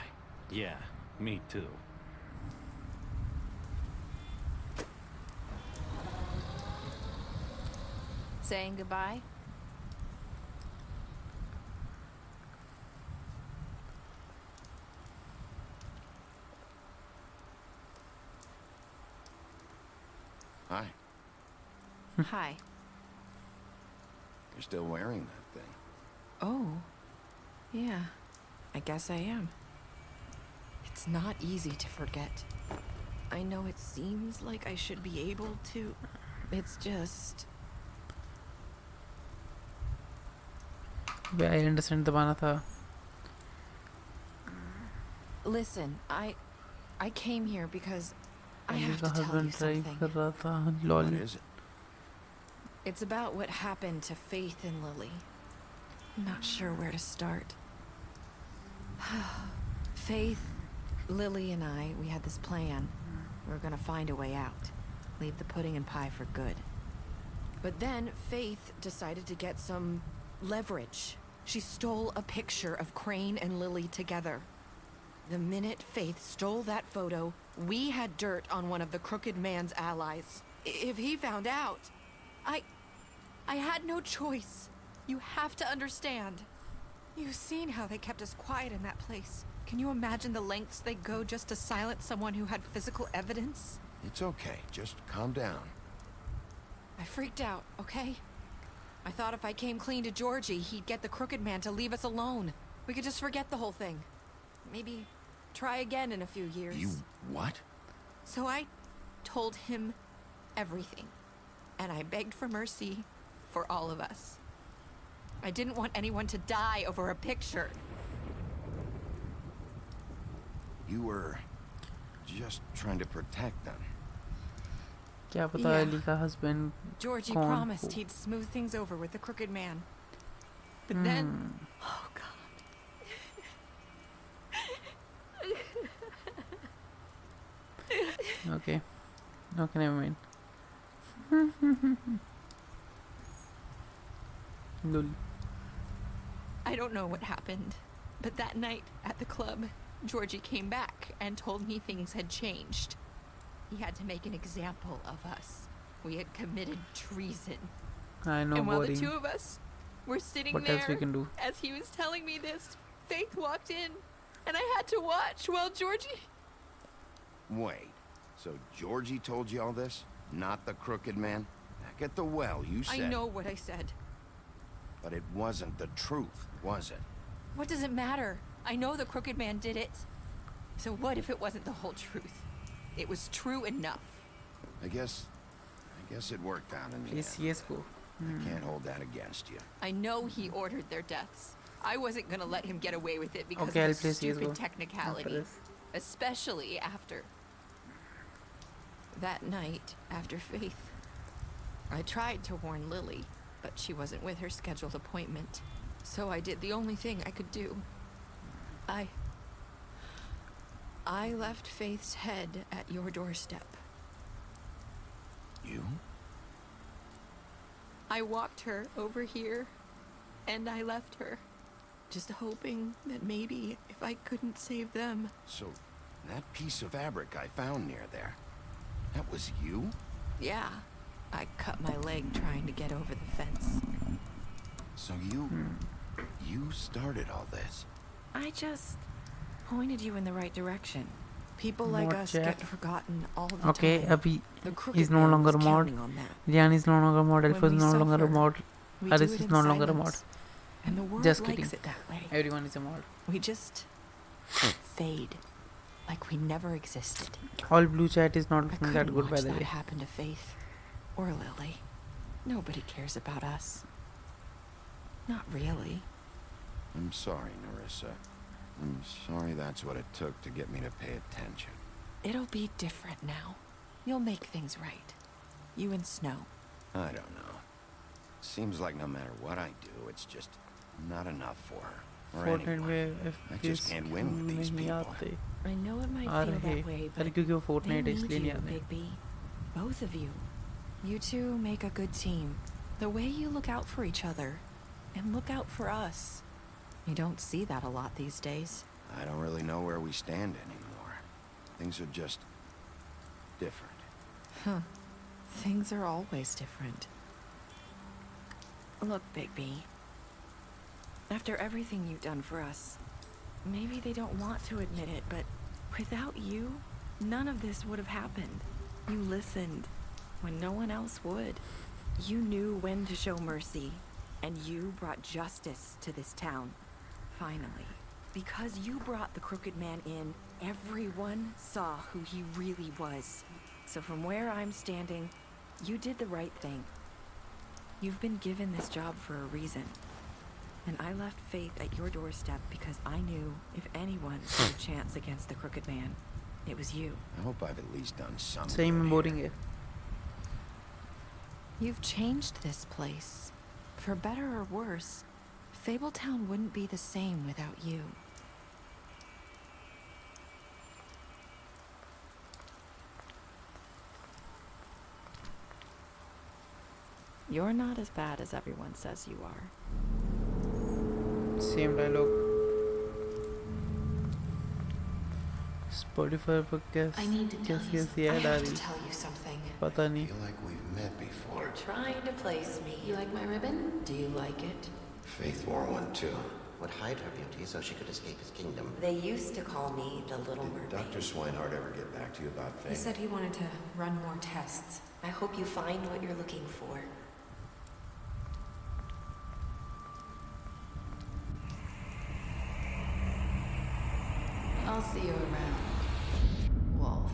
Yeah, me too. Saying goodbye? Hi. Hi. You're still wearing that thing. Oh. Yeah. I guess I am. It's not easy to forget. I know it seems like I should be able to. It's just... I understand दबाना था. Listen, I came here because I Ali have का to tell you husband drive something. कर रहा था. Lol. What is it? It's about what happened to Faith and Lily. I'm not sure where to start. Faith, Lily, and I, we had this plan. We were gonna find a way out. Leave the pudding and pie for good. But then Faith decided to get some leverage. She stole a picture of Crane and Lily together. The minute Faith stole that photo, we had dirt on one of the Crooked Man's allies. If he found out, I had no choice. You have to understand. You've seen how they kept us quiet in that place. Can you imagine the lengths they go just to silence someone who had physical evidence? It's okay. Just calm down. I freaked out, okay? I thought if I came clean to Georgie, he'd get the Crooked Man to leave us alone. We could just forget the whole thing. Maybe try again in a few years. You what? So I told him everything. And I begged for mercy for all of us. I didn't want anyone to die over a picture. You were just trying to protect them. क्या पता Eli का husband Georgie कौन promised हो? he'd smooth things over with the Crooked Man. But then... Oh, God. Okay. Okay, never mind. Lol. I don't know what happened, but that night at the club, Georgie came back and told me things had changed. He had to make an example of us. We had committed treason. I know, and while boring. the two of us were sitting What there, else we can do? as he was telling me this, Faith walked in, and I had to watch while Georgie... Wait. So Georgie told you all this? Not the Crooked Man? Back at the well, you said... I know what I said. But it wasn't the truth, was it? What does it matter? I know the Crooked Man did it. So what if it wasn't the whole truth? It was true enough. I guess it worked out in the Yes, end. yes, go. I can't hold that against you. I know he ordered their deaths. I wasn't gonna let him get away with it because Okay, I'll of a play CS:GO stupid after technicality. this. Especially after... That night, after Faith, I tried to warn Lily, but she wasn't with her scheduled appointment. So I did the only thing I could do. I left Faith's head at your doorstep. You? I walked her over here, and I left her. Just hoping that maybe if I couldn't save them... So, that piece of fabric I found near there, that was you? Yeah, I cut my leg trying to get over the fence. So you started all this? I just pointed you in the right direction. People like us get forgotten all the Okay, time. Abhi The Crooked is no Man longer was a mod. counting on that. Ryan is no longer a mod. When Alpha is we no longer a suffer, mod. we do Aris it is in no longer a mod. silence. And the world Just likes kidding. it that way. Everyone is a mod. We just fade, like we never existed. All blue chat is not I looking that couldn't good, by watch the that way. happen to Faith or Lily. Nobody cares about us. Not really. I'm sorry, Narissa. I'm sorry that's what it took to get me to pay attention. It'll be different now. You'll make things right. You and Snow. I don't know. Seems like no matter what I do, it's just not enough for her. Or Fortnite anyone. में I just can't win with these नहीं people. आते. I know it might uh feel रहे that way, but अरे क्योंकि वो they Fortnite है need इसलिए नहीं you, आते. Big B. Both of you. You two make a good team. The way you look out for each other and look out for us. You don't see that a lot these days. I don't really know where we stand anymore. Things are just different. Huh. Things are always different. Look, Big B. After everything you've done for us, maybe they don't want to admit it, but without you, none of this would have happened. You listened when no one else would. You knew when to show mercy, and you brought justice to this town. Finally. Because you brought the Crooked Man in, everyone saw who he really was. So from where I'm standing, you did the right thing. You've been given this job for a reason. And I left Faith at your doorstep because I knew if anyone stood a chance against the Crooked Man, it was you. I hope I've at least done something. Same boring है. You've changed this place. For better or worse, Fabletown wouldn't be the same without you. You're not as bad as everyone says you are. Same dialogue. Spotify पर I need to tell you कैसी I ad आ have to रही tell you something. पता नहीं Feel like we've met before. You're trying to place me. You like my ribbon? Do you like it? Faith wore one too. Would hide her beauty so she could escape his kingdom. They used to call me the Little Did Mermaid. Dr. Swinehart ever get back to you about He Faith? said he wanted to run more tests. I hope you find what you're looking for. I'll see you around, Wolf.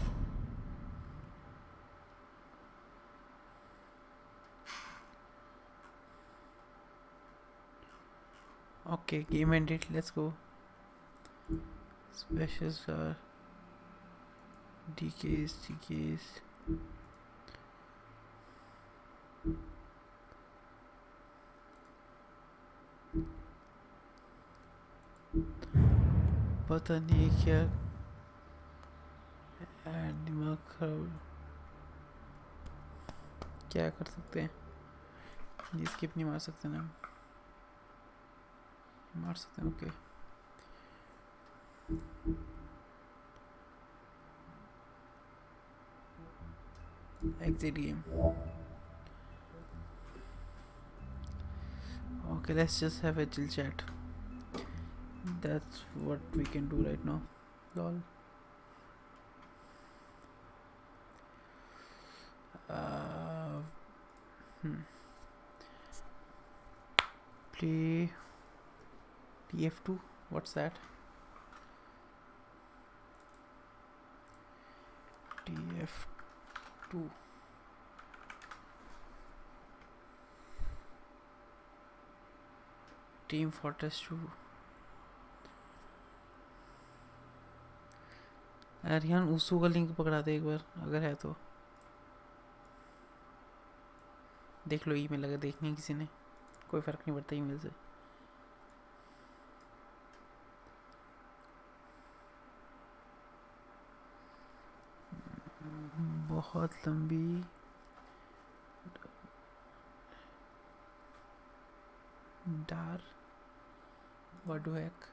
Okay, game ended. Let's go. Specials are DKs. पता नहीं क्या दिमाग खराब क्या कर सकते हैं ये स्किप नहीं मार सकते ना मार सकते हैं okay exit game okay let's just have a chill chat that's what we can do right now lol play TF2 what's that TF2 Team Fortress 2 यार उसू का लिंक पकड़ा दे एक बार अगर है तो देख लो ईमेल अगर देखनी है किसी ने कोई फर्क नहीं पड़ता ईमेल से बहुत लंबी डार वडवैक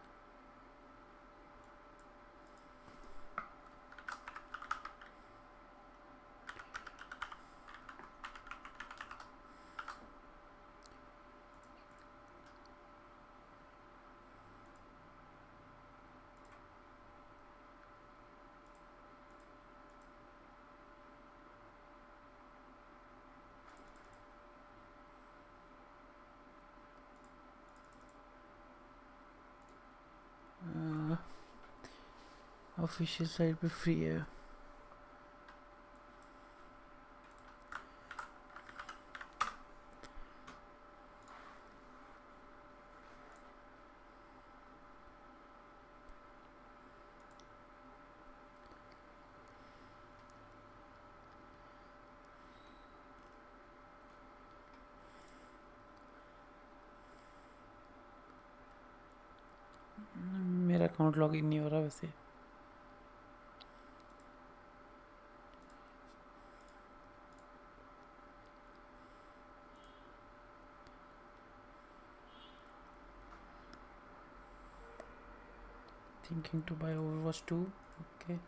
ऑफिशियल साइट पे फ्री है मेरा अकाउंट लॉगिन नहीं हो रहा वैसे thinking to buy Overwatch 2 okay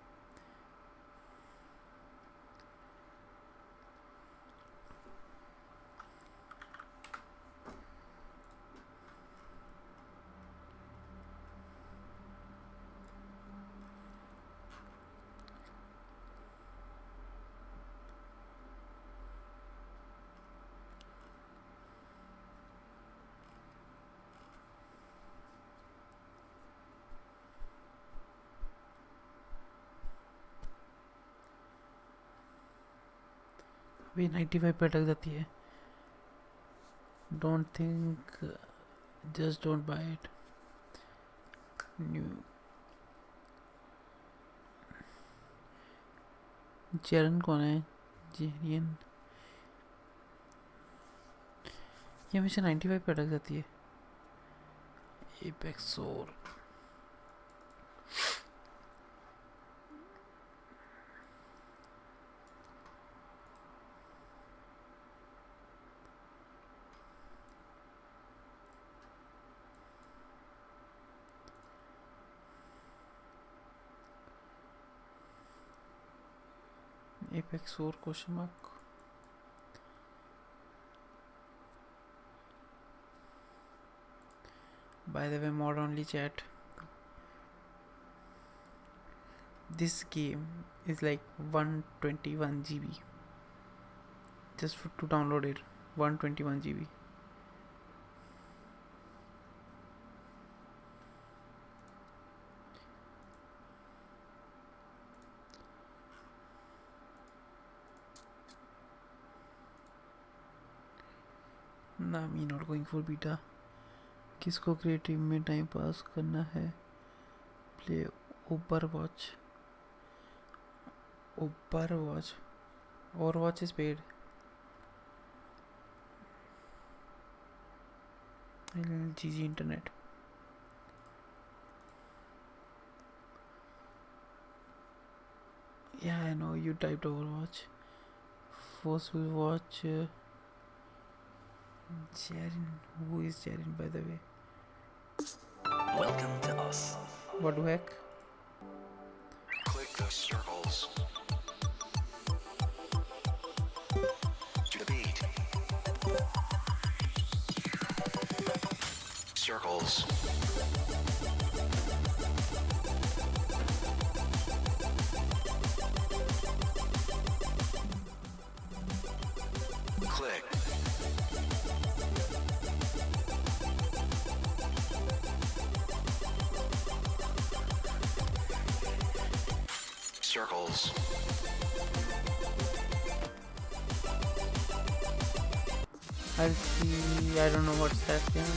अभी 95 पे अटक जाती है don't think just don't buy it new चरण कौन है जेरियन ये हमेशा 95 पे अटक जाती है apex soul Apex 4 question mark. By the way, mod only chat. This game is like 121 GB. Just to download it, 121 GB. Nah, me not going for beta. किसको क्रिएटिव में टाइम पास करना है? Play Overwatch. Overwatch is paid. GG internet. Yeah, I know you typed Overwatch. Forcefull-Watch. Jaren. Who is Jaren, by the way? Welcome to us. What the heck? Click the circles. To the beat. Circles. Click. Circles. I'll see. I don't know what's that game.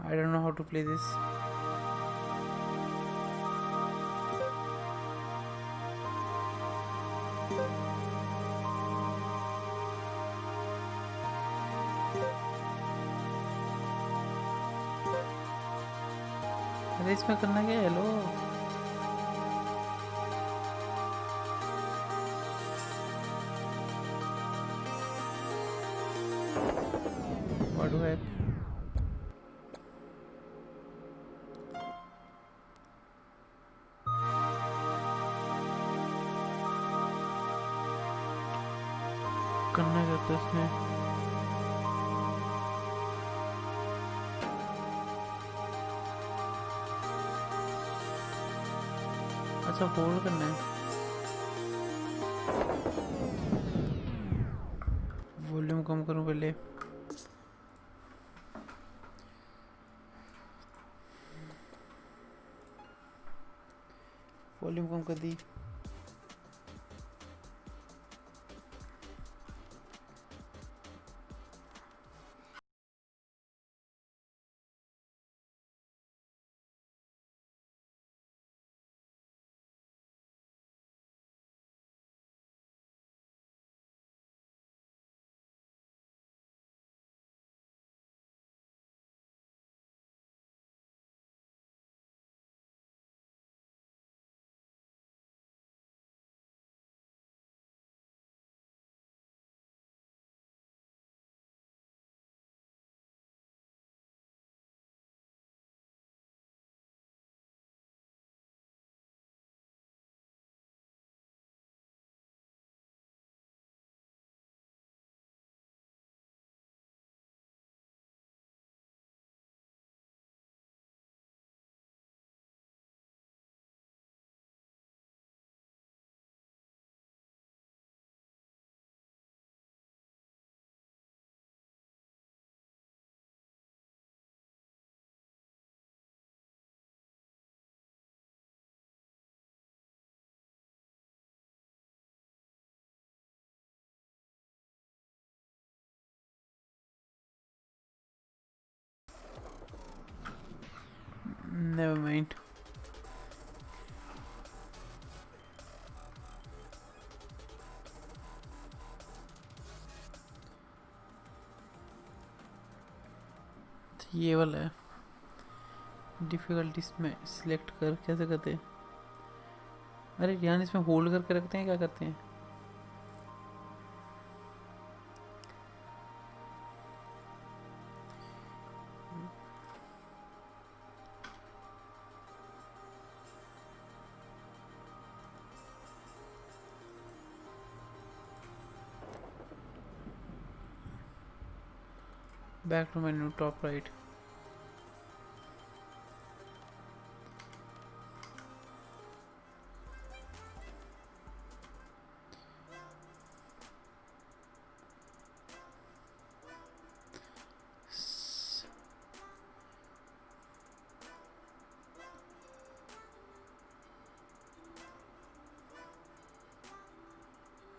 I don't know how to play this. अरे इसमें करना क्या है? Hello what do I करना क्या था इसमें? अच्छा होल्ड करना है. वॉल्यूम कम करूं पहले. वॉल्यूम कम कर दी. Never mind. ये वाला है. डिफिकल्टी में सिलेक्ट कर कैसे करते हैं? अरे यार इसमें होल्ड करके रखते हैं, क्या करते हैं? Back to menu, top right.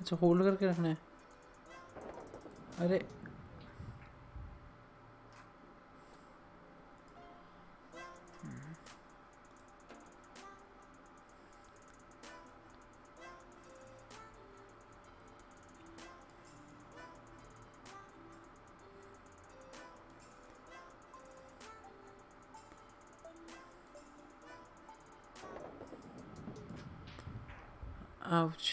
अच्छा होल्ड करके रखना है. अरे ouch.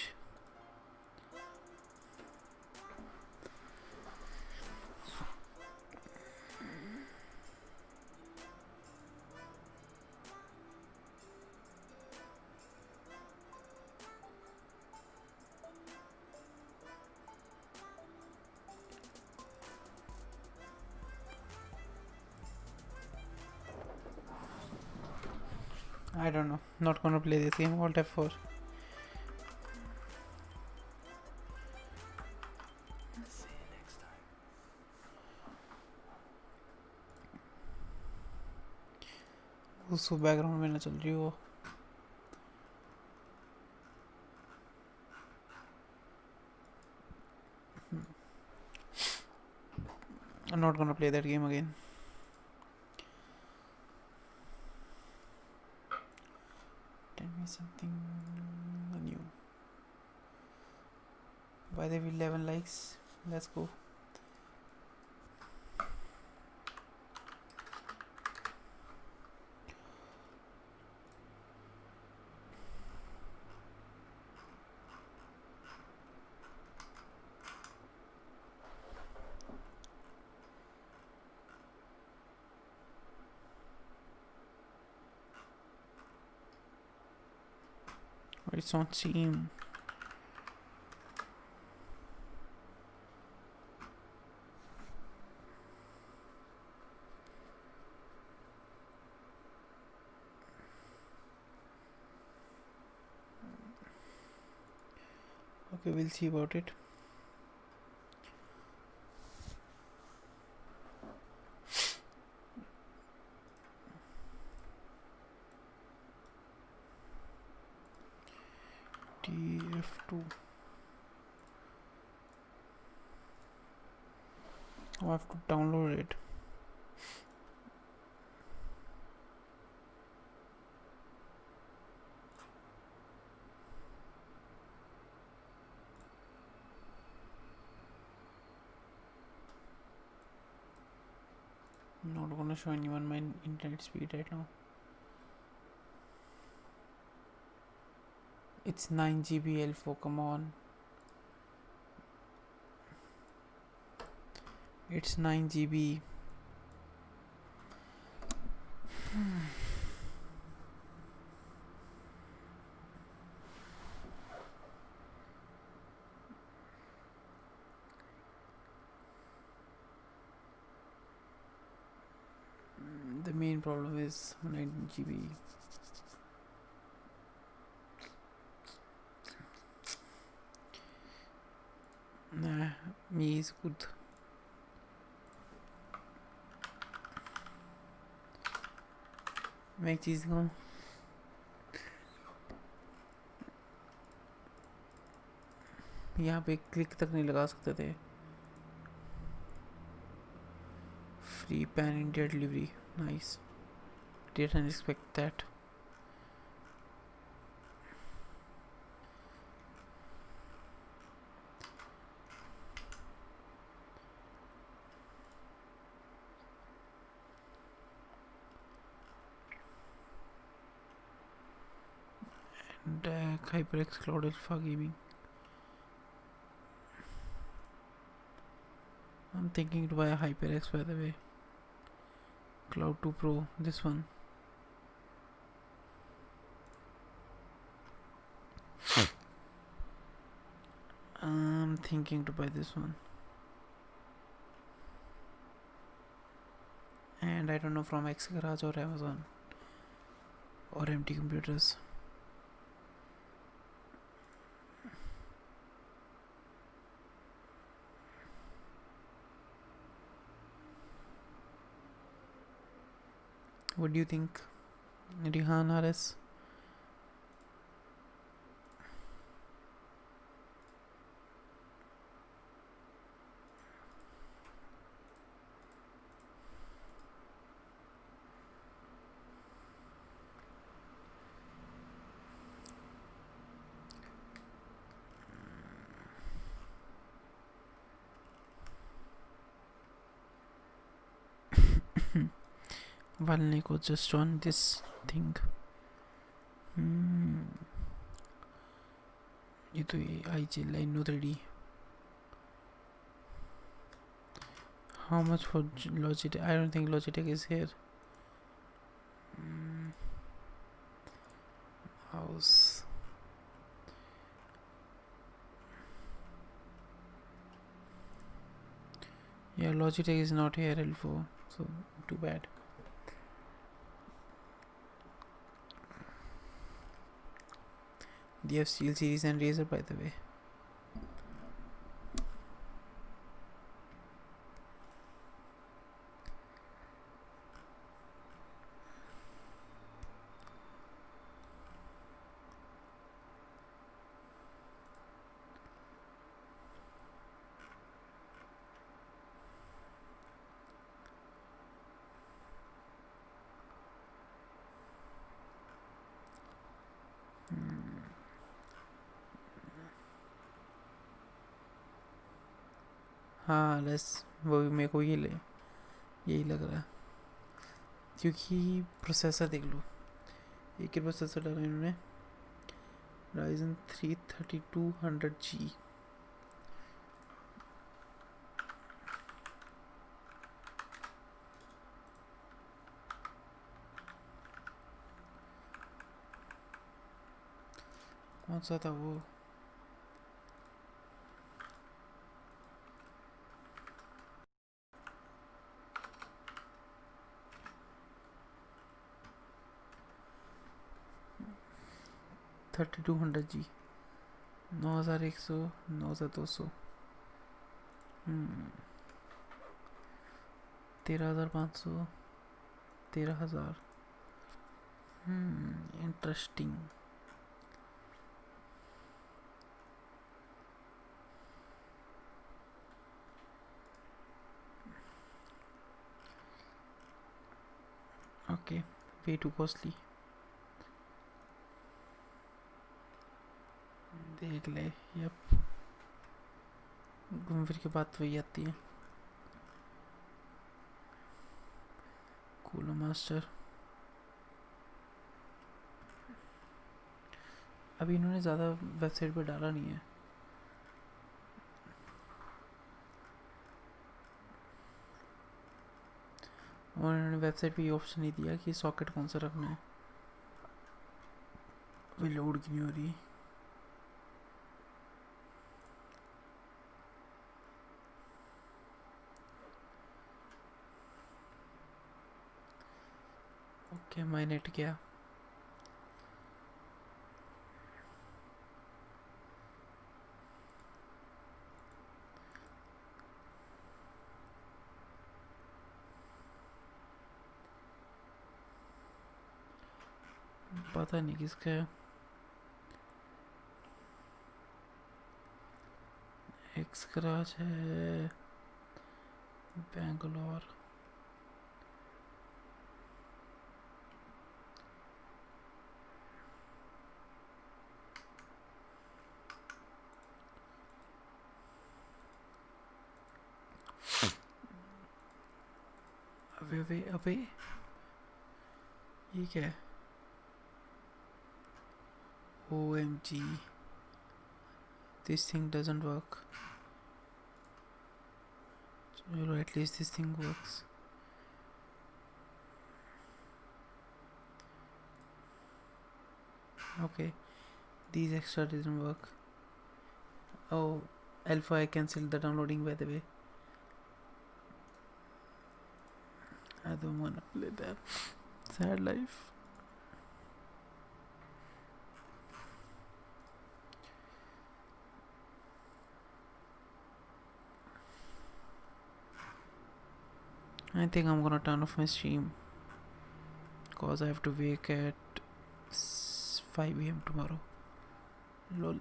I don't know. Not gonna play this game. Alt F4. उसको बैकग्राउंड में ना चल रही हो. I'm not gonna play that game again. Tell me something new. By the way, 11 likes. Let's go. It's on Steam. Okay, we'll see about it. TF2. I have to download it. Not gonna show anyone my internet speed right now. It's 9 GB L4, come on. It's 9 GB. The main problem is 9 GB. Nah, me is good. मैं एक चीज़ कहूँ, यहाँ पे click तक नहीं लगा सकते थे. Free pan India delivery, nice. Didn't expect that. And HyperX Cloud Alpha Gaming. I'm thinking to buy a HyperX, by the way. Cloud 2 Pro, this one. I'm thinking to buy this one. and I don't know from X Garage or Amazon or empty computers. What do you think, Rihan Harris? Valneko just on this thing. ये तो ये IG line no 3D. How much for Logitech? I don't think Logitech is here. Mouse. Yeah, Logitech is not here, Elfo. So too bad. They have Steel Series and Razer, by the way. हाँ less वो भी मेरे को यही लग रहा है, क्योंकि प्रोसेसर देख लो, एक ही प्रोसेसर डाला इन्होंने, Ryzen 3 3200G. कौन सा था वो? $3200G 9100 9200 13500 13000. Interesting. Okay, way too costly. देख ले, यप, घूम फिर के बात वही आती है. कूलर मास्टर अभी इन्होंने ज़्यादा वेबसाइट पे डाला नहीं है. और इन्होंने वेबसाइट पे ये ऑप्शन नहीं दिया कि सॉकेट कौन सा रखना है. अभी लोड क्यों नहीं हो रही? ओके, माय नेट गया. पता नहीं किसका है. एक्स गराज है बैंगलोर. अबे ये क्या है? OMG, this thing doesn't work. Well, at least this thing works. Okay, these extra didn't work. Oh, Alpha, I cancelled the downloading, by the way. I don't wanna play that. Sad life. I think I'm gonna turn off my stream cause I have to wake at 5 a.m. tomorrow. Lol.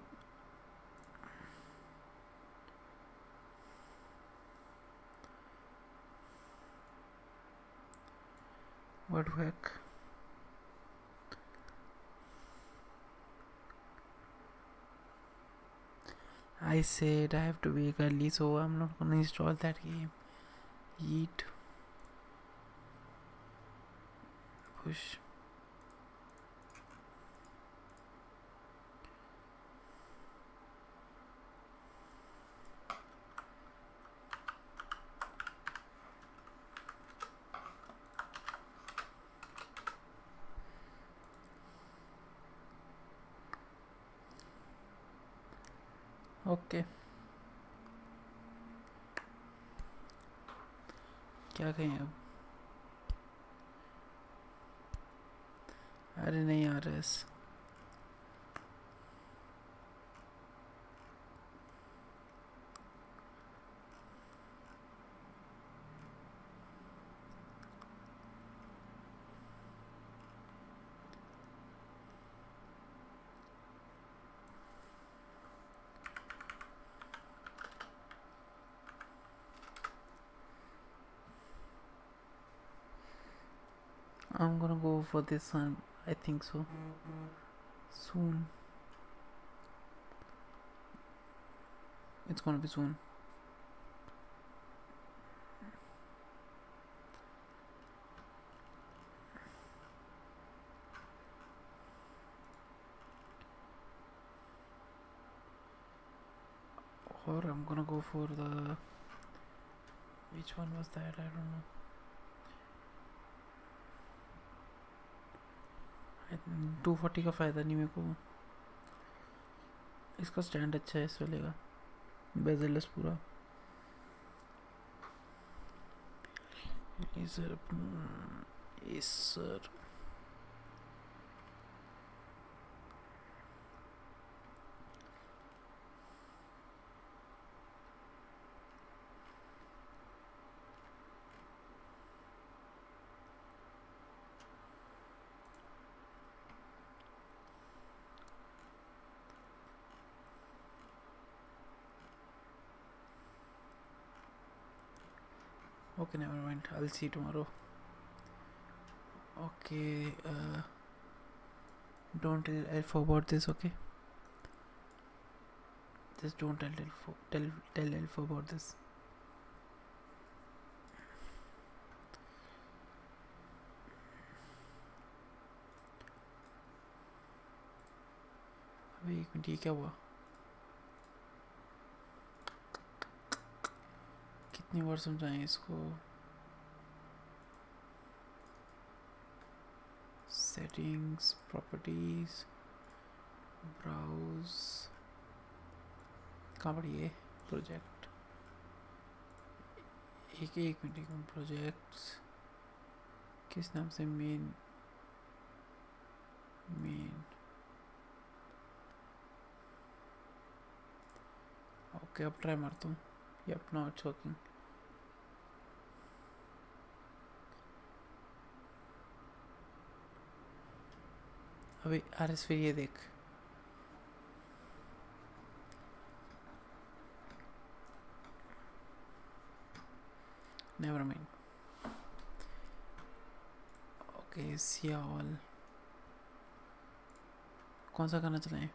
What the heck? I said I have to wake early, so I'm not gonna install that game. Yeet. Push. Okay क्या कहें अब अरे नहीं आ रहा है I'm gonna go for this one. I think so. Soon. It's gonna be soon. Or I'm gonna go for the... Which one was that? I don't know. 240 का फ़ायदा नहीं मेरे को इसका स्टैंड अच्छा है इस वाले का बेजलेस पूरा ये sir Okay, never mind. I'll see you tomorrow. Okay, don't tell Elfo about this, okay? Just don't tell Elfo about this. अबे एक मिनट ये क्या हुआ कितनी बार समझाएं इसको settings properties browse कहाँ पड़ी है प्रोजेक्ट एक मिनट प्रोजेक्ट्स किस नाम से मेन ओके अब ट्राई मारता हूँ Yep, now it's working. अभी आरएस फिर ये देख never mind. Okay, see all. कौन सा गाना चलाएं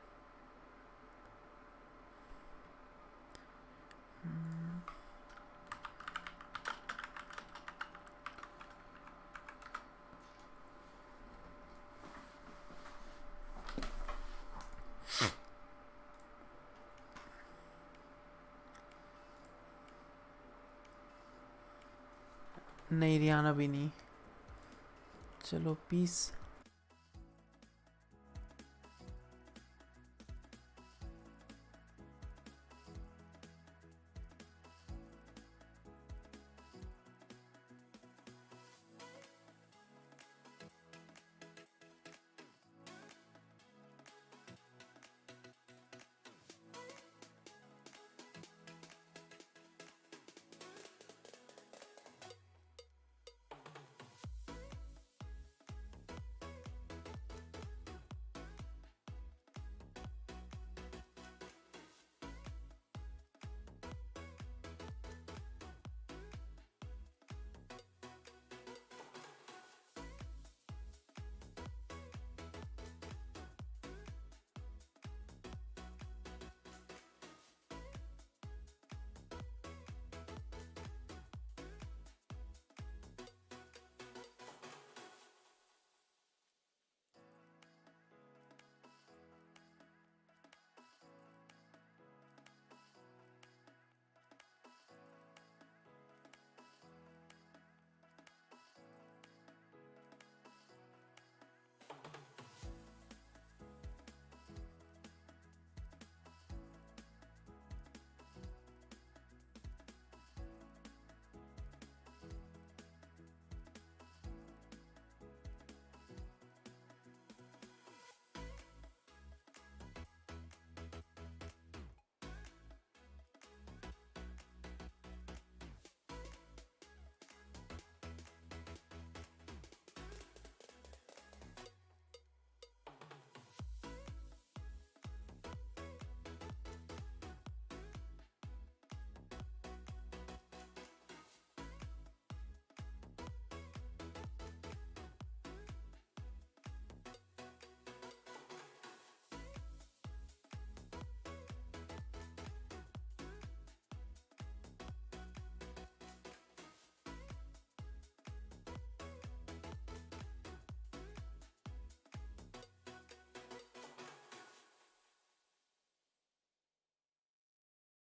नहीं रियाना भी नहीं चलो पीस